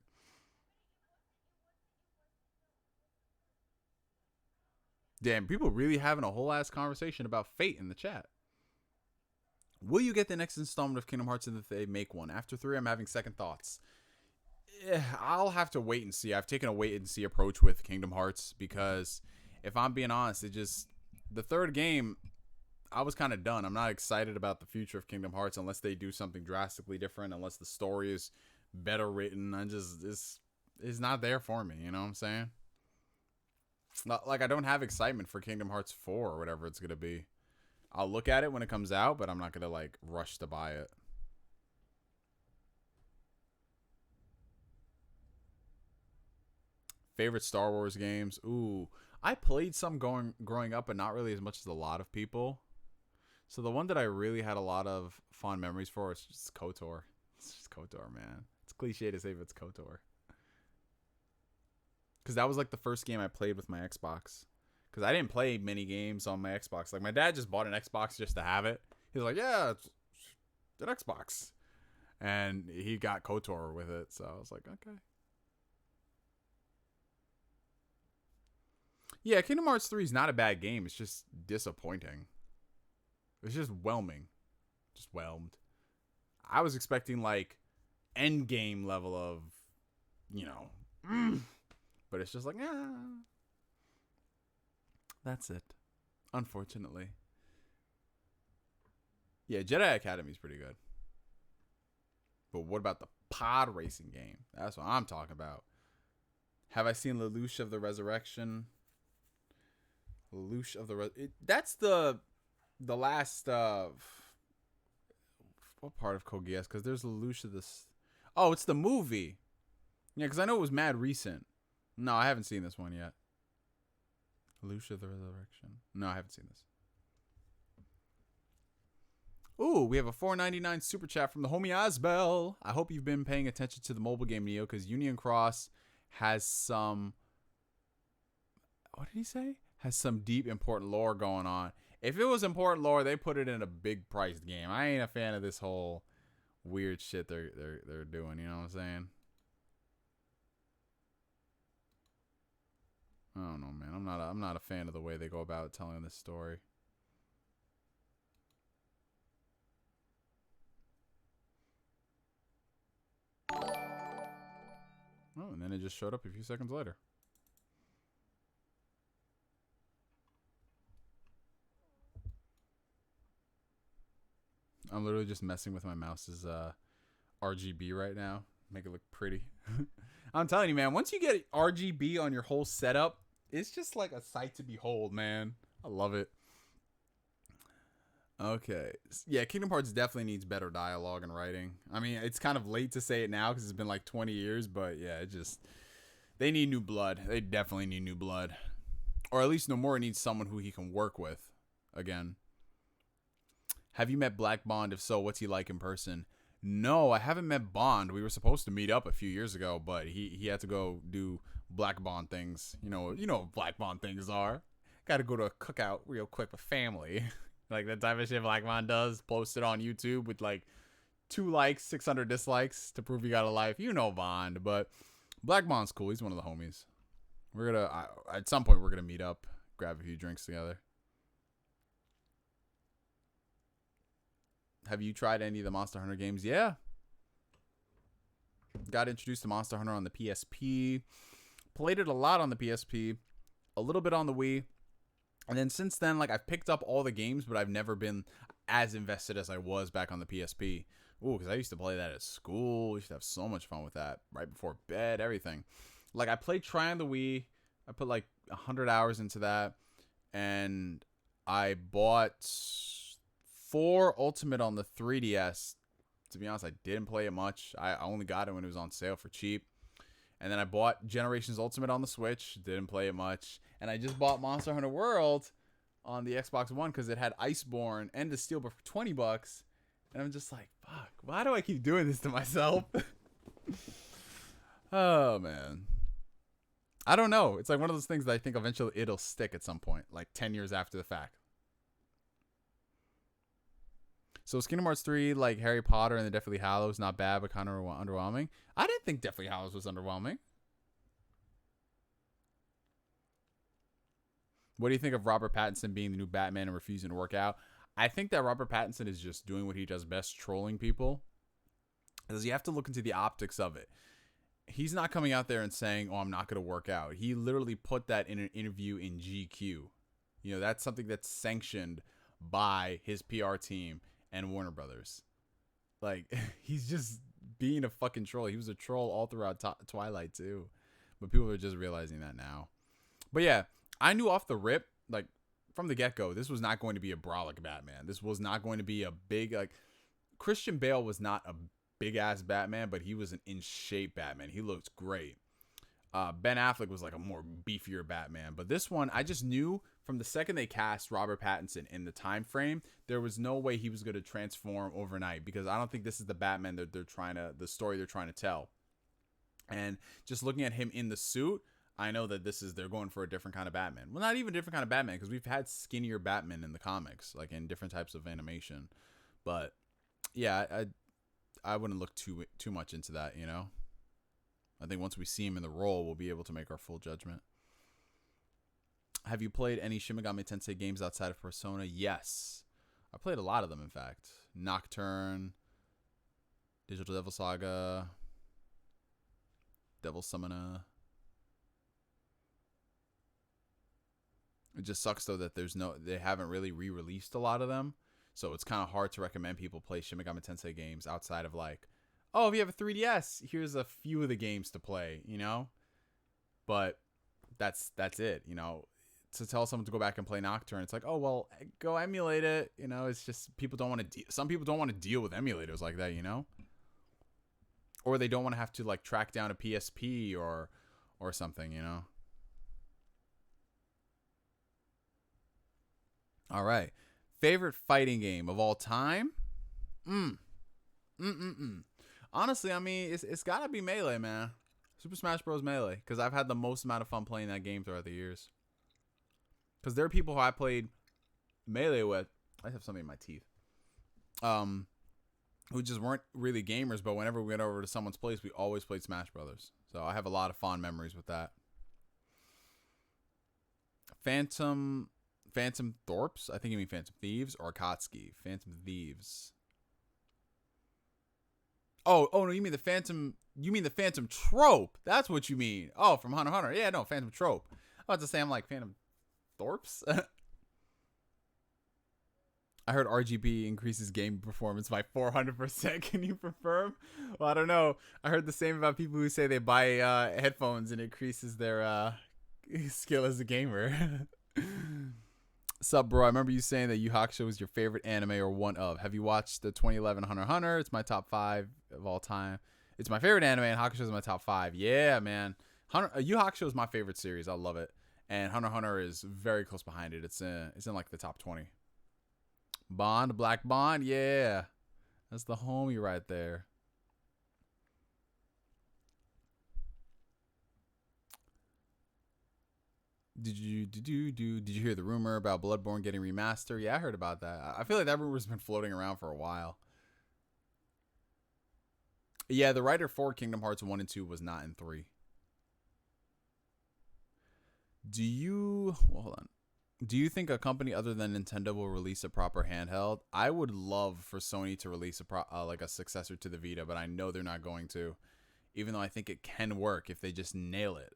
Damn, people really having a whole ass conversation about Fate in the chat. Will you get the next installment of Kingdom Hearts if they make one? After 3, I'm having second thoughts. I'll have to wait and see. I've taken a wait and see approach with Kingdom Hearts because if I'm being honest, the third game, I was kind of done. I'm not excited about the future of Kingdom Hearts unless they do something drastically different, unless the story is better written. It's not there for me. You know what I'm saying? Not, like, I don't have excitement for Kingdom Hearts 4 or whatever it's going to be. I'll look at it when it comes out, but I'm not going to, like, rush to buy it. Favorite Star Wars games? Ooh, I played some growing up, but not really as much as a lot of people. So the one that I really had a lot of fond memories for is just KOTOR. It's just KOTOR, man. It's cliche to say, but it's KOTOR. Because that was like the first game I played with my Xbox. Because I didn't play many games on my Xbox. Like, my dad just bought an Xbox just to have it. He was like, yeah, it's an Xbox. And he got KOTOR with it. So I was like, okay. Yeah, Kingdom Hearts 3 is not a bad game. It's just disappointing. It's just whelming. Just whelmed. I was expecting, like, end game level of, you know, but it's just like, that's it. Unfortunately. Yeah, Jedi Academy is pretty good. But what about the pod racing game? That's what I'm talking about. Have I seen Lelouch of the Resurrection? Lelouch of the that's the last what part of Code Geass? Because there's Lelouch of this. Oh, it's the movie. Yeah, because I know it was mad recent. No, I haven't seen this one yet. Lelouch of the Resurrection. No, I haven't seen this. Ooh, we have a $4.99 super chat from the homie Asbel. I hope you've been paying attention to the mobile game, Neo, because Union Cross has some. What did he say? Has some deep, important lore going on. If it was important lore, they put it in a big priced game. I ain't a fan of this whole weird shit they're doing. You know what I'm saying? I don't know, man. I'm not a fan of the way they go about telling this story. Oh, and then it just showed up a few seconds later. I'm literally just messing with my mouse's RGB right now. Make it look pretty. I'm telling you, man, once you get RGB on your whole setup, it's just like a sight to behold, man. I love it. Okay. Yeah, Kingdom Hearts definitely needs better dialogue and writing. I mean, it's kind of late to say it now because it's been like 20 years, but yeah, it just. They need new blood. They definitely need new blood. Or at least Nomura needs someone who he can work with again. Have you met Black Bond? If so, what's he like in person? No, I haven't met Bond. We were supposed to meet up a few years ago, but he had to go do Black Bond things. You know what Black Bond things are. Got to go to a cookout real quick with family. Like that type of shit Black Bond does. Post it on YouTube with like 2 likes, 600 dislikes to prove you got a life. You know Bond, but Black Bond's cool. He's one of the homies. We're gonna at some point we're gonna meet up, grab a few drinks together. Have you tried any of the Monster Hunter games? Yeah. Got introduced to Monster Hunter on the PSP. Played it a lot on the PSP. A little bit on the Wii. And then since then, like, I've picked up all the games, but I've never been as invested as I was back on the PSP. Ooh, because I used to play that at school. We used to have so much fun with that. Right before bed, everything. Like, I played Try on the Wii. I put, like, 100 hours into that. And I bought 4 Ultimate on the 3DS. To be honest, I didn't play it much. I only got it when it was on sale for cheap. And then I bought Generations Ultimate on the Switch. Didn't play it much. And I just bought Monster Hunter World on the Xbox One because it had Iceborne and the Steelbook for $20. And I'm just like, fuck, why do I keep doing this to myself? Oh, man. I don't know. It's like one of those things that I think eventually it'll stick at some point, like 10 years after the fact. So is Kingdom Hearts 3 like Harry Potter and the Deathly Hallows? Not bad, but kind of underwhelming. I didn't think Deathly Hallows was underwhelming. What do you think of Robert Pattinson being the new Batman and refusing to work out? I think that Robert Pattinson is just doing what he does best, trolling people. Because you have to look into the optics of it. He's not coming out there and saying, oh, I'm not going to work out. He literally put that in an interview in GQ. You know, that's something that's sanctioned by his PR team and Warner Brothers. Like, he's just being a fucking troll. He was a troll all throughout Twilight, too. But people are just realizing that now. But yeah, I knew off the rip, like, from the get-go, this was not going to be a brolic Batman. This was not going to be a big, like, Christian Bale was not a big-ass Batman, but he was an in-shape Batman. He looked great. Ben Affleck was, like, a more beefier Batman. But this one, I just knew from the second they cast Robert Pattinson in the time frame, there was no way he was going to transform overnight, because I don't think this is the Batman that the story they're trying to tell. And just looking at him in the suit, I know that they're going for a different kind of Batman. Well, not even a different kind of Batman, because we've had skinnier Batman in the comics, like in different types of animation. But yeah, I wouldn't look too much into that, you know? I think once we see him in the role, we'll be able to make our full judgment. Have you played any Shin Megami Tensei games outside of Persona? Yes. I played a lot of them, in fact. Nocturne, Digital Devil Saga, Devil Summoner. It just sucks, though, that they haven't really re-released a lot of them. So it's kind of hard to recommend people play Shin Megami Tensei games outside of, like, oh, if you have a 3DS, here's a few of the games to play, you know? But that's it, you know? To tell someone to go back and play Nocturne, it's like, oh, well, go emulate it. You know, it's just some people don't want to deal with emulators like that, you know? Or they don't want to have to, like, track down a PSP or something, you know? All right. Favorite fighting game of all time? Honestly, I mean, it's gotta be Melee, man. Super Smash Bros. Melee, because I've had the most amount of fun playing that game throughout the years. Because there are people who I played Melee with. I have something in my teeth. Who just weren't really gamers, but whenever we went over to someone's place, we always played Smash Brothers. So I have a lot of fond memories with that. Phantom Thorps? I think you mean Phantom Thieves or Akatsuki. Phantom Thieves. Oh no, you mean the Phantom Trope. That's what you mean. Oh, from Hunter x Hunter. Yeah, no, Phantom Trope. I was about to say, I'm like, Phantom Thorps? I heard RGB increases game performance by 400%. Can you confirm? Well, I don't know. I heard the same about people who say they buy headphones and it increases their skill as a gamer. Sup, bro? I remember you saying that Yu Hakusho was your favorite anime or one of. Have you watched the 2011 Hunter x Hunter? It's my top 5 of all time. It's my favorite anime, and Hakusho is my top 5. Yeah, man. Yu Hakusho is my favorite series. I love it. And Hunter x Hunter is very close behind it. It's in like the top 20. Bond, Black Bond, yeah. That's the homie right there. Did you hear the rumor about Bloodborne getting remastered? Yeah, I heard about that. I feel like that rumor's been floating around for a while. Yeah, the writer for Kingdom Hearts 1 and 2 was not in 3. Hold on. Do you think a company other than Nintendo will release a proper handheld? I would love for Sony to release like a successor to the Vita, but I know they're not going to. Even though I think it can work if they just nail it.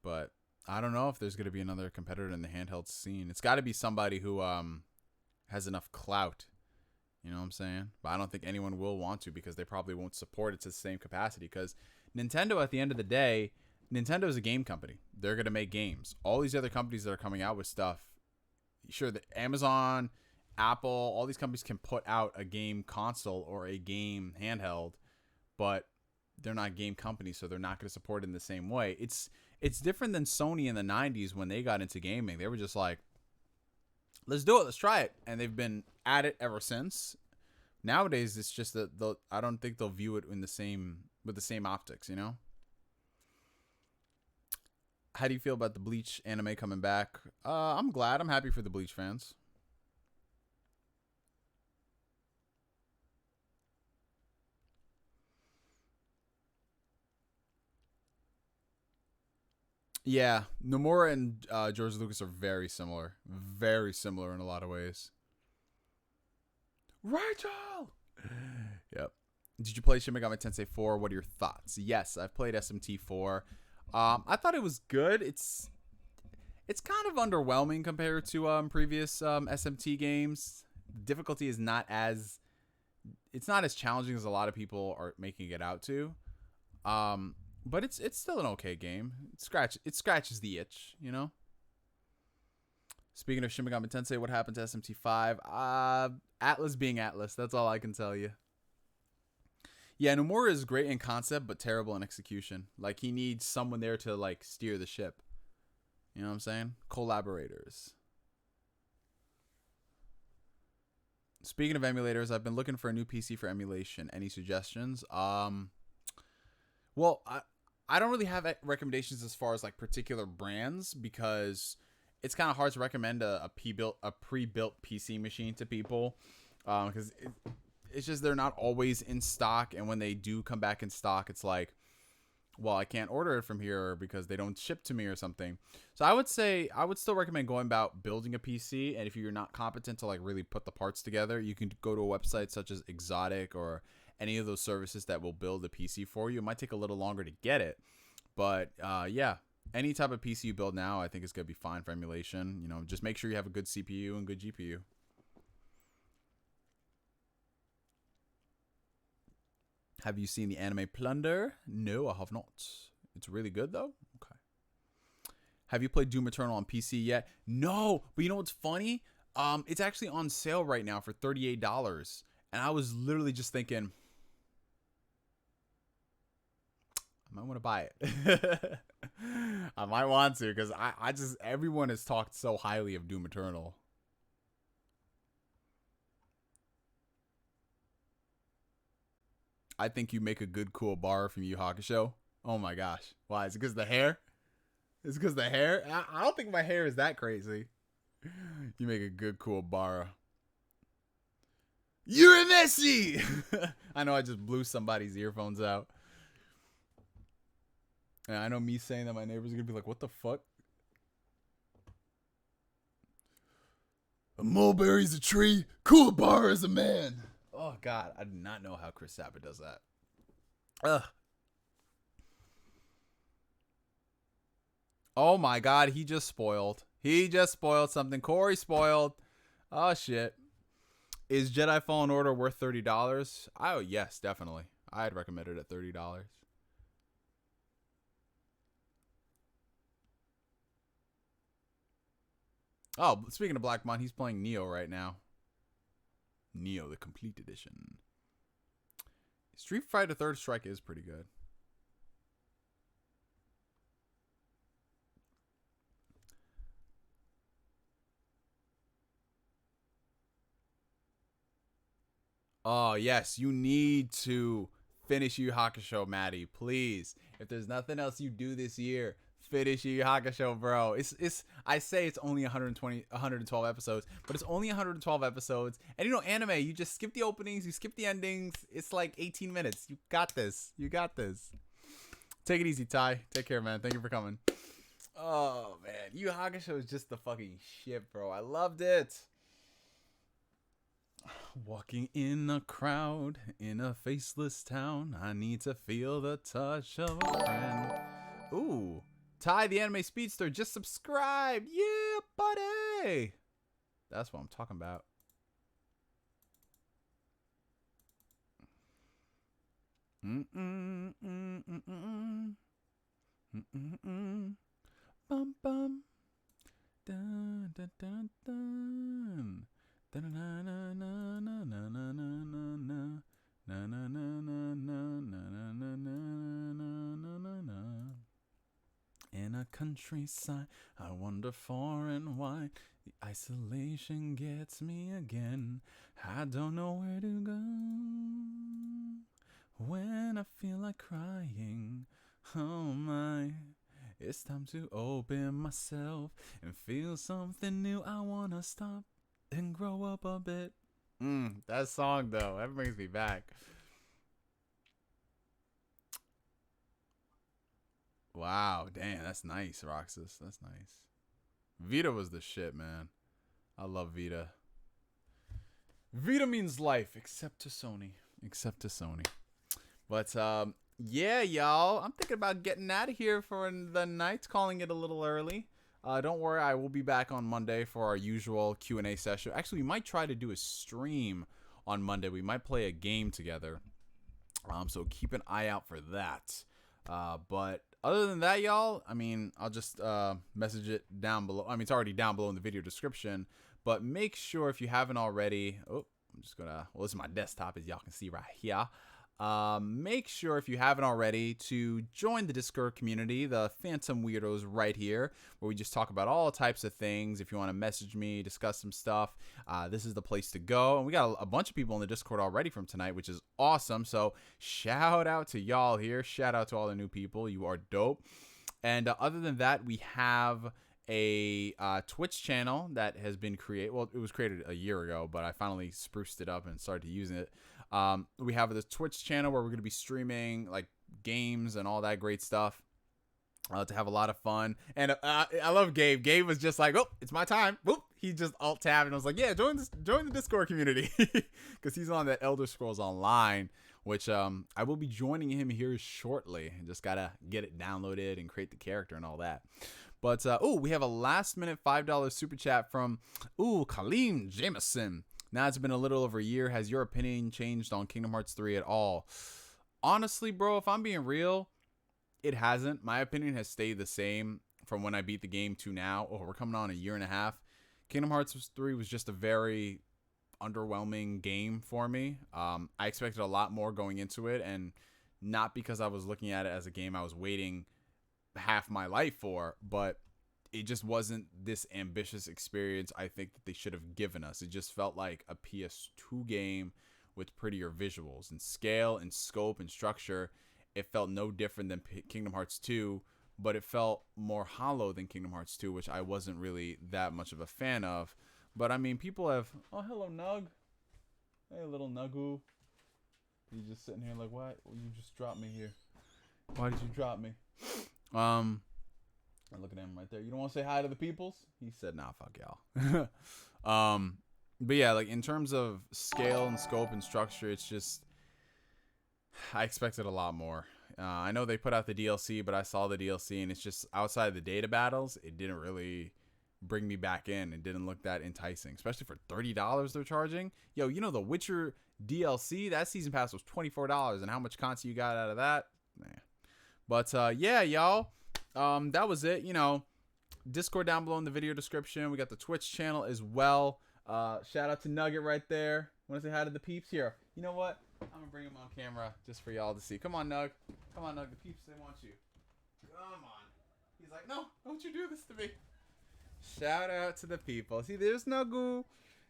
But I don't know if there's going to be another competitor in the handheld scene. It's got to be somebody who has enough clout. You know what I'm saying? But I don't think anyone will want to because they probably won't support it to the same capacity. Because Nintendo, at the end of the day, Nintendo is a game company. They're going to make games. All these other companies that are coming out with stuff, sure, the Amazon, Apple, all these companies can put out a game console or a game handheld, but they're not game companies, so they're not going to support it in the same way. It's different than Sony in the 90s when they got into gaming. They were just like, let's do it, let's try it. And they've been at it ever since. Nowadays, it's just that I don't think they'll view it with the same optics, you know? How do you feel about the Bleach anime coming back? I'm glad. I'm happy for the Bleach fans. Yeah, Nomura and George Lucas are very similar. Very similar in a lot of ways. Rachel! Yep. Did you play Shin Megami Tensei 4? What are your thoughts? Yes, I've played SMT 4. I thought it was good. It's kind of underwhelming compared to previous SMT games. Difficulty is not as challenging as a lot of people are making it out to. But it's still an okay game. It scratches the itch, you know. Speaking of Shin Megami Tensei, what happened to SMT5? Atlas being Atlas. That's all I can tell you. Yeah, Nomura is great in concept, but terrible in execution. Like, he needs someone there to, like, steer the ship. You know what I'm saying? Collaborators. Speaking of emulators, I've been looking for a new PC for emulation. Any suggestions? Well, I don't really have recommendations as far as, like, particular brands because it's kind of hard to recommend a pre-built PC machine to people because it's just they're not always in stock, and when they do come back in stock, it's like, well, I can't order it from here because they don't ship to me or something. So I would still recommend going about building a PC, and if you're not competent to like really put the parts together, you can go to a website such as Exotic or any of those services that will build a PC for you. It might take a little longer to get it, but yeah, any type of PC you build now, I think is going to be fine for emulation. You know, just make sure you have a good CPU and good GPU. Have you seen the anime Plunder? No, I have not. It's really good, though? Okay. Have you played Doom Eternal on PC yet? No, but you know what's funny? It's actually on sale right now for $38. And I was literally just thinking, I might want to buy it. I might want to, because everyone has talked so highly of Doom Eternal. I think you make a good, cool bar from Yu Hakusho. Oh my gosh. Why? Is it because of the hair? Is it because of the hair? I don't think my hair is that crazy. You make a good, cool bar. You're a Messi! I know I just blew somebody's earphones out. And I know me saying that, my neighbors are going to be like, what the fuck? A mulberry's a tree. Cool bar is a man. Oh, God. I do not know how Chris Sabat does that. Ugh. Oh, my God. He just spoiled. He just spoiled something. Corey spoiled. Oh, shit. Is Jedi Fallen Order worth $30? Oh, yes, definitely. I'd recommend it at $30. Oh, speaking of Blackmon, he's playing Neo right now. Neo, the complete edition. Street Fighter Third Strike is pretty good. Oh, yes. You need to finish Yu Yu Hakusho, Maddie. Please. If there's nothing else you do this year, finish Yu Yu Hakusho, bro. I say it's only 112 episodes, but it's only 112 episodes. And you know, anime, you just skip the openings, you skip the endings. It's like 18 minutes. You got this. You got this. Take it easy, Ty. Take care, man. Thank you for coming. Oh, man. Yu Yu Hakusho is just the fucking shit, bro. I loved it. Walking in a crowd in a faceless town, I need to feel the touch of a friend. Ooh, Ty the Anime Speedster just subscribed. Yeah, buddy. That's what I'm talking about. Bum bum. Dun dun dun dun. In a countryside, I wander far and wide. The isolation gets me again. I don't know where to go when I feel like crying. Oh my. It's time to open myself and feel something new. I wanna stop and grow up a bit. That song though, that brings me back. Wow, damn, that's nice, Roxas. That's nice. Vita was the shit, man. I love Vita. Vita means life, except to Sony. Except to Sony. But yeah, y'all, I'm thinking about getting out of here for the night, calling it a little early. Don't worry, I will be back on Monday for our usual Q&A session. Actually, we might try to do a stream on Monday. We might play a game together. So keep an eye out for that. But other than that, y'all, I mean, I'll just message it down below. I mean, it's already down below in the video description. But make sure if you haven't already... Oh, I'm just going to... Well, this is my desktop, as y'all can see right here. Make sure if you haven't already to join the Discord community, the Phantom Weirdos right here, where we just talk about all types of things. If you want to message me, discuss some stuff, this is the place to go. And we got a bunch of people in the Discord already from tonight, which is awesome. So shout out to y'all here. Shout out to all the new people. You are dope. And other than that, we have a Twitch channel that has been created. Well, it was created a year ago, but I finally spruced it up and started using it. We have this Twitch channel where we're going to be streaming like games and all that great stuff to have a lot of fun. And I love Gabe. Gabe was just like, oh, it's my time. Whoop. He just alt tabbed and I was like, yeah, join the Discord community because he's on the Elder Scrolls Online, which I will be joining him here shortly. Just got to get it downloaded and create the character and all that. But, we have a last-minute $5 super chat from, Kaleem Jameson. Now it's been a little over a year. Has your opinion changed on Kingdom Hearts 3 at all? Honestly, bro, if I'm being real, it hasn't. My opinion has stayed the same from when I beat the game to now. Oh, we're coming on a year and a half. Kingdom Hearts 3 was just a very underwhelming game for me. I expected a lot more going into it, and not because I was looking at it as a game I was waiting half my life for, but it just wasn't this ambitious experience I think that they should have given us. It just felt like a PS2 game with prettier visuals and scale and scope and structure. It felt no different than Kingdom Hearts 2, but it felt more hollow than Kingdom Hearts 2, which I wasn't really that much of a fan of. But I mean, people have... Oh, hello, Nug. Hey, little Nugu. You just sitting here like, what? You just dropped me here. Why did you drop me? I'm looking at him right there. You don't want to say hi to the peoples? He said, nah, fuck y'all. But yeah, like in terms of scale and scope and structure, it's just, I expected a lot more. I know they put out the DLC, but I saw the DLC and it's just outside the data battles. It didn't really bring me back in. It didn't look that enticing, especially for $30 they're charging. Yo, you know, the Witcher DLC, that season pass was $24, and how much content you got out of that? Man. But yeah, y'all, that was it. You know, Discord down below in the video description. We got the Twitch channel as well. Shout out to Nugget right there. Want to say hi to the peeps here? You know what? I'm gonna bring him on camera just for y'all to see. Come on, Nug. Come on, Nug. The peeps, they want you. Come on. He's like, no, don't you do this to me. Shout out to the people. See, there's Nugu.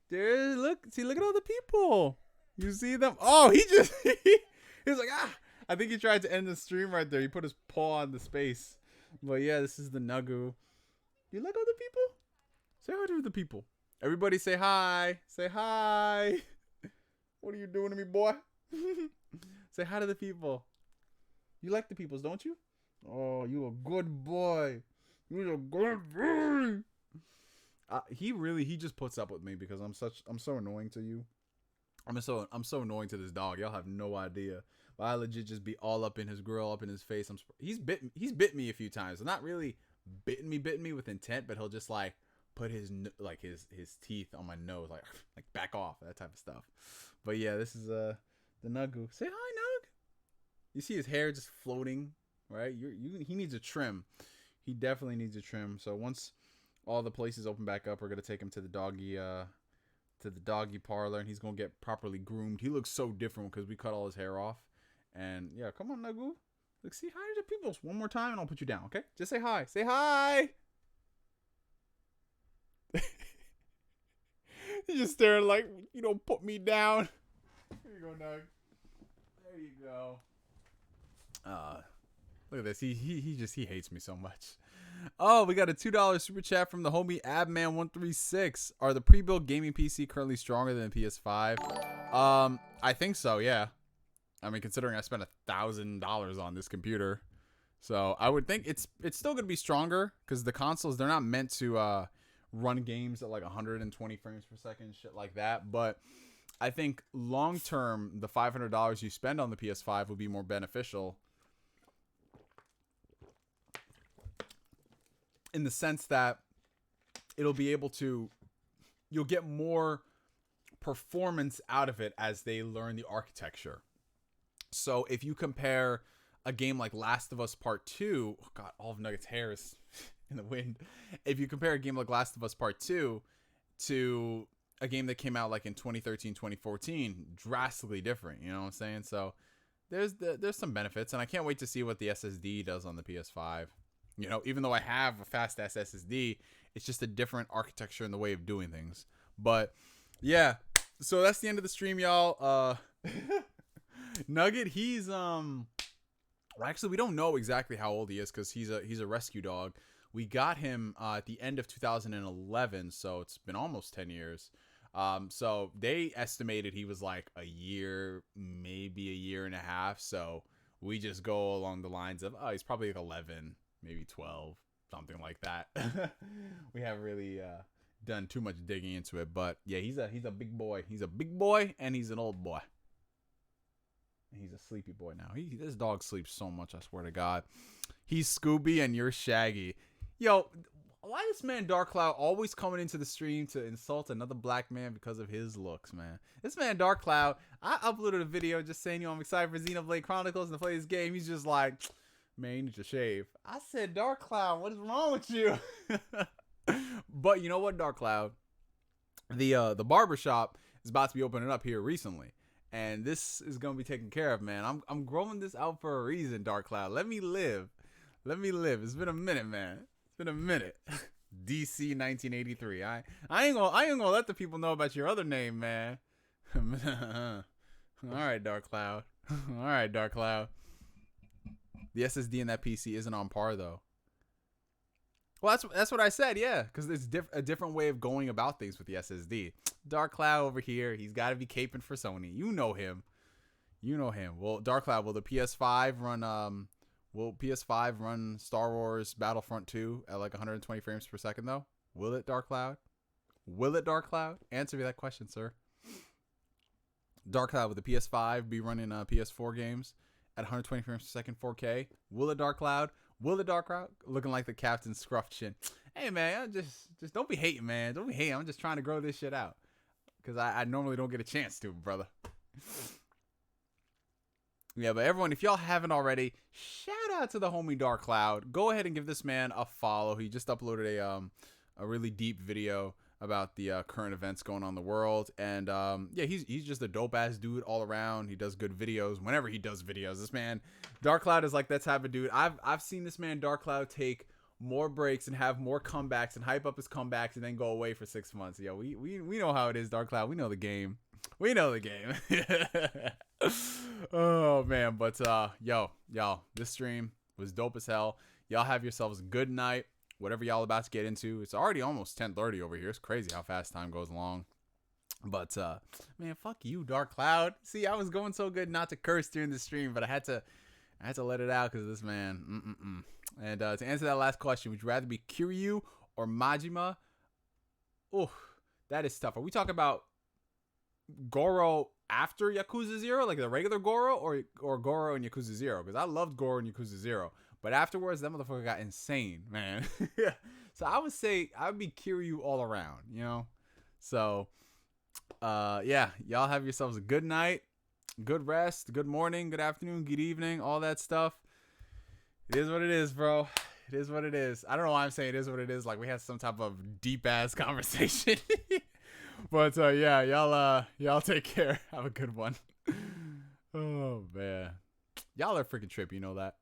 There's look at all the people. You see them? Oh, he just he's like, ah. I think he tried to end the stream right there. He put his paw on the space. But yeah, this is the Nugu. You like all the people? Say hi to the people. Everybody say hi. Say hi. What are you doing to me, boy? Say hi to the people. You like the peoples, don't you? Oh, you a good boy. You're a good boy. He just puts up with me because I'm so annoying to you. I'm so annoying to this dog. Y'all have no idea. But I legit just be all up in his grill, up in his face. He's bit me a few times. Not really bitten me with intent, but he'll just like put his teeth on my nose, like back off, that type of stuff. But yeah, this is the Nugu. Say hi, Nug. You see his hair just floating, right? He needs a trim. He definitely needs a trim. So once all the places open back up, we're gonna take him to the doggy parlor, and he's gonna get properly groomed. He looks so different because we cut all his hair off. And yeah, come on, Nugu. Look, say hi to the people one more time, and I'll put you down. Okay? Just say hi. Say hi. He's just staring like, you don't put me down. Here you go, Nug. There you go. Look at this. He hates me so much. Oh, we got a $2 super chat from the homie Abman136. Are the pre-built gaming PC currently stronger than the PS5? I think so, yeah. I mean, considering I spent $1,000 on this computer. So I would think it's still going to be stronger because the consoles, they're not meant to run games at like 120 frames per second, shit like that. But I think long term, the $500 you spend on the PS5 will be more beneficial in the sense that you'll get more performance out of it as they learn the architecture. So if you compare a game like Last of Us Part 2, oh God, all of Nugget's hair is in the wind. If you compare a game like Last of Us Part 2 to a game that came out like in 2013, 2014, drastically different, you know what I'm saying? So there's some benefits, and I can't wait to see what the SSD does on the PS5. You know, even though I have a fast ass SSD, it's just a different architecture in the way of doing things. But yeah, so that's the end of the stream, y'all. Nugget, he's actually, we don't know exactly how old he is because he's a rescue dog. We got him at the end of 2011, so it's been almost 10 years. So they estimated he was like a year, maybe a year and a half. So we just go along the lines of, oh, he's probably like 11, maybe 12, something like that. We haven't really done too much digging into it, but yeah, he's a big boy. He's a big boy, and he's an old boy. He's a sleepy boy now. This dog sleeps so much, I swear to God. He's Scooby and you're Shaggy. Yo, why this man Dark Cloud always coming into the stream to insult another black man because of his looks, man? This man Dark Cloud, I uploaded a video just saying, I'm excited for Xenoblade Chronicles and to play this game. He's just like, man, you need to shave. I said, Dark Cloud, what is wrong with you? But you know what, Dark Cloud? The barbershop is about to be opening up here recently. And this is going to be taken care of, man. I'm growing this out for a reason, Dark Cloud. Let me live. Let me live. It's been a minute, man. It's been a minute. DC 1983. I ain't gonna let the people know about your other name, man. All right, Dark Cloud. All right, Dark Cloud. The SSD in that PC isn't on par, though. Well, that's what I said, yeah, because there's a different way of going about things with the SSD. Dark Cloud over here, he's got to be caping for Sony. You know him. You know him. Well, Dark Cloud, will the PS5 run Star Wars Battlefront 2 at like 120 frames per second though? Will it, Dark Cloud? Will it, Dark Cloud? Answer me that question, sir. Dark Cloud, will the PS5 be running PS4 games at 120 frames per second 4K? Will it, Dark Cloud? Will the Dark Cloud? Looking like the Captain Scruff chin. Hey, man, just don't be hating, man. Don't be hating. I'm just trying to grow this shit out. Because I normally don't get a chance to, brother. Yeah, but everyone, if y'all haven't already, shout shout out to the homie Dark Cloud. Go ahead and give this man a follow. He just uploaded a really deep video about the current events going on in the world, and yeah, he's just a dope ass dude all around. He does good videos whenever he does videos. This man Dark Cloud is like that type of dude. I've seen this man Dark Cloud take more breaks and have more comebacks and hype up his comebacks and then go away for 6 months. Yo, we know how it is, Dark Cloud. We know the game. We know the game. Oh man, but y'all, this stream was dope as hell. Y'all have yourselves a good night. Whatever y'all about to get into. It's already almost 10:30 over here. It's crazy how fast time goes along. But man, fuck you, Dark Cloud. See, I was going so good not to curse during the stream, but I had to let it out because this man. And to answer that last question, would you rather be Kiryu or Majima? Oh, that is tough. Are we talking about Goro after Yakuza 0, like the regular Goro, or Goro in Yakuza 0? Because I loved Goro in Yakuza 0, but afterwards that motherfucker got insane, man. So I would say I would be Kiryu all around, you know. So yeah, y'all have yourselves a good night, good rest, good morning, good afternoon, good evening, all that stuff. It is what it is, bro. It is what it is. I don't know why I'm saying it is what it is. Like we had some type of deep ass conversation. But yeah, y'all take care. Have a good one. Oh man, y'all are freaking trippy. You know that.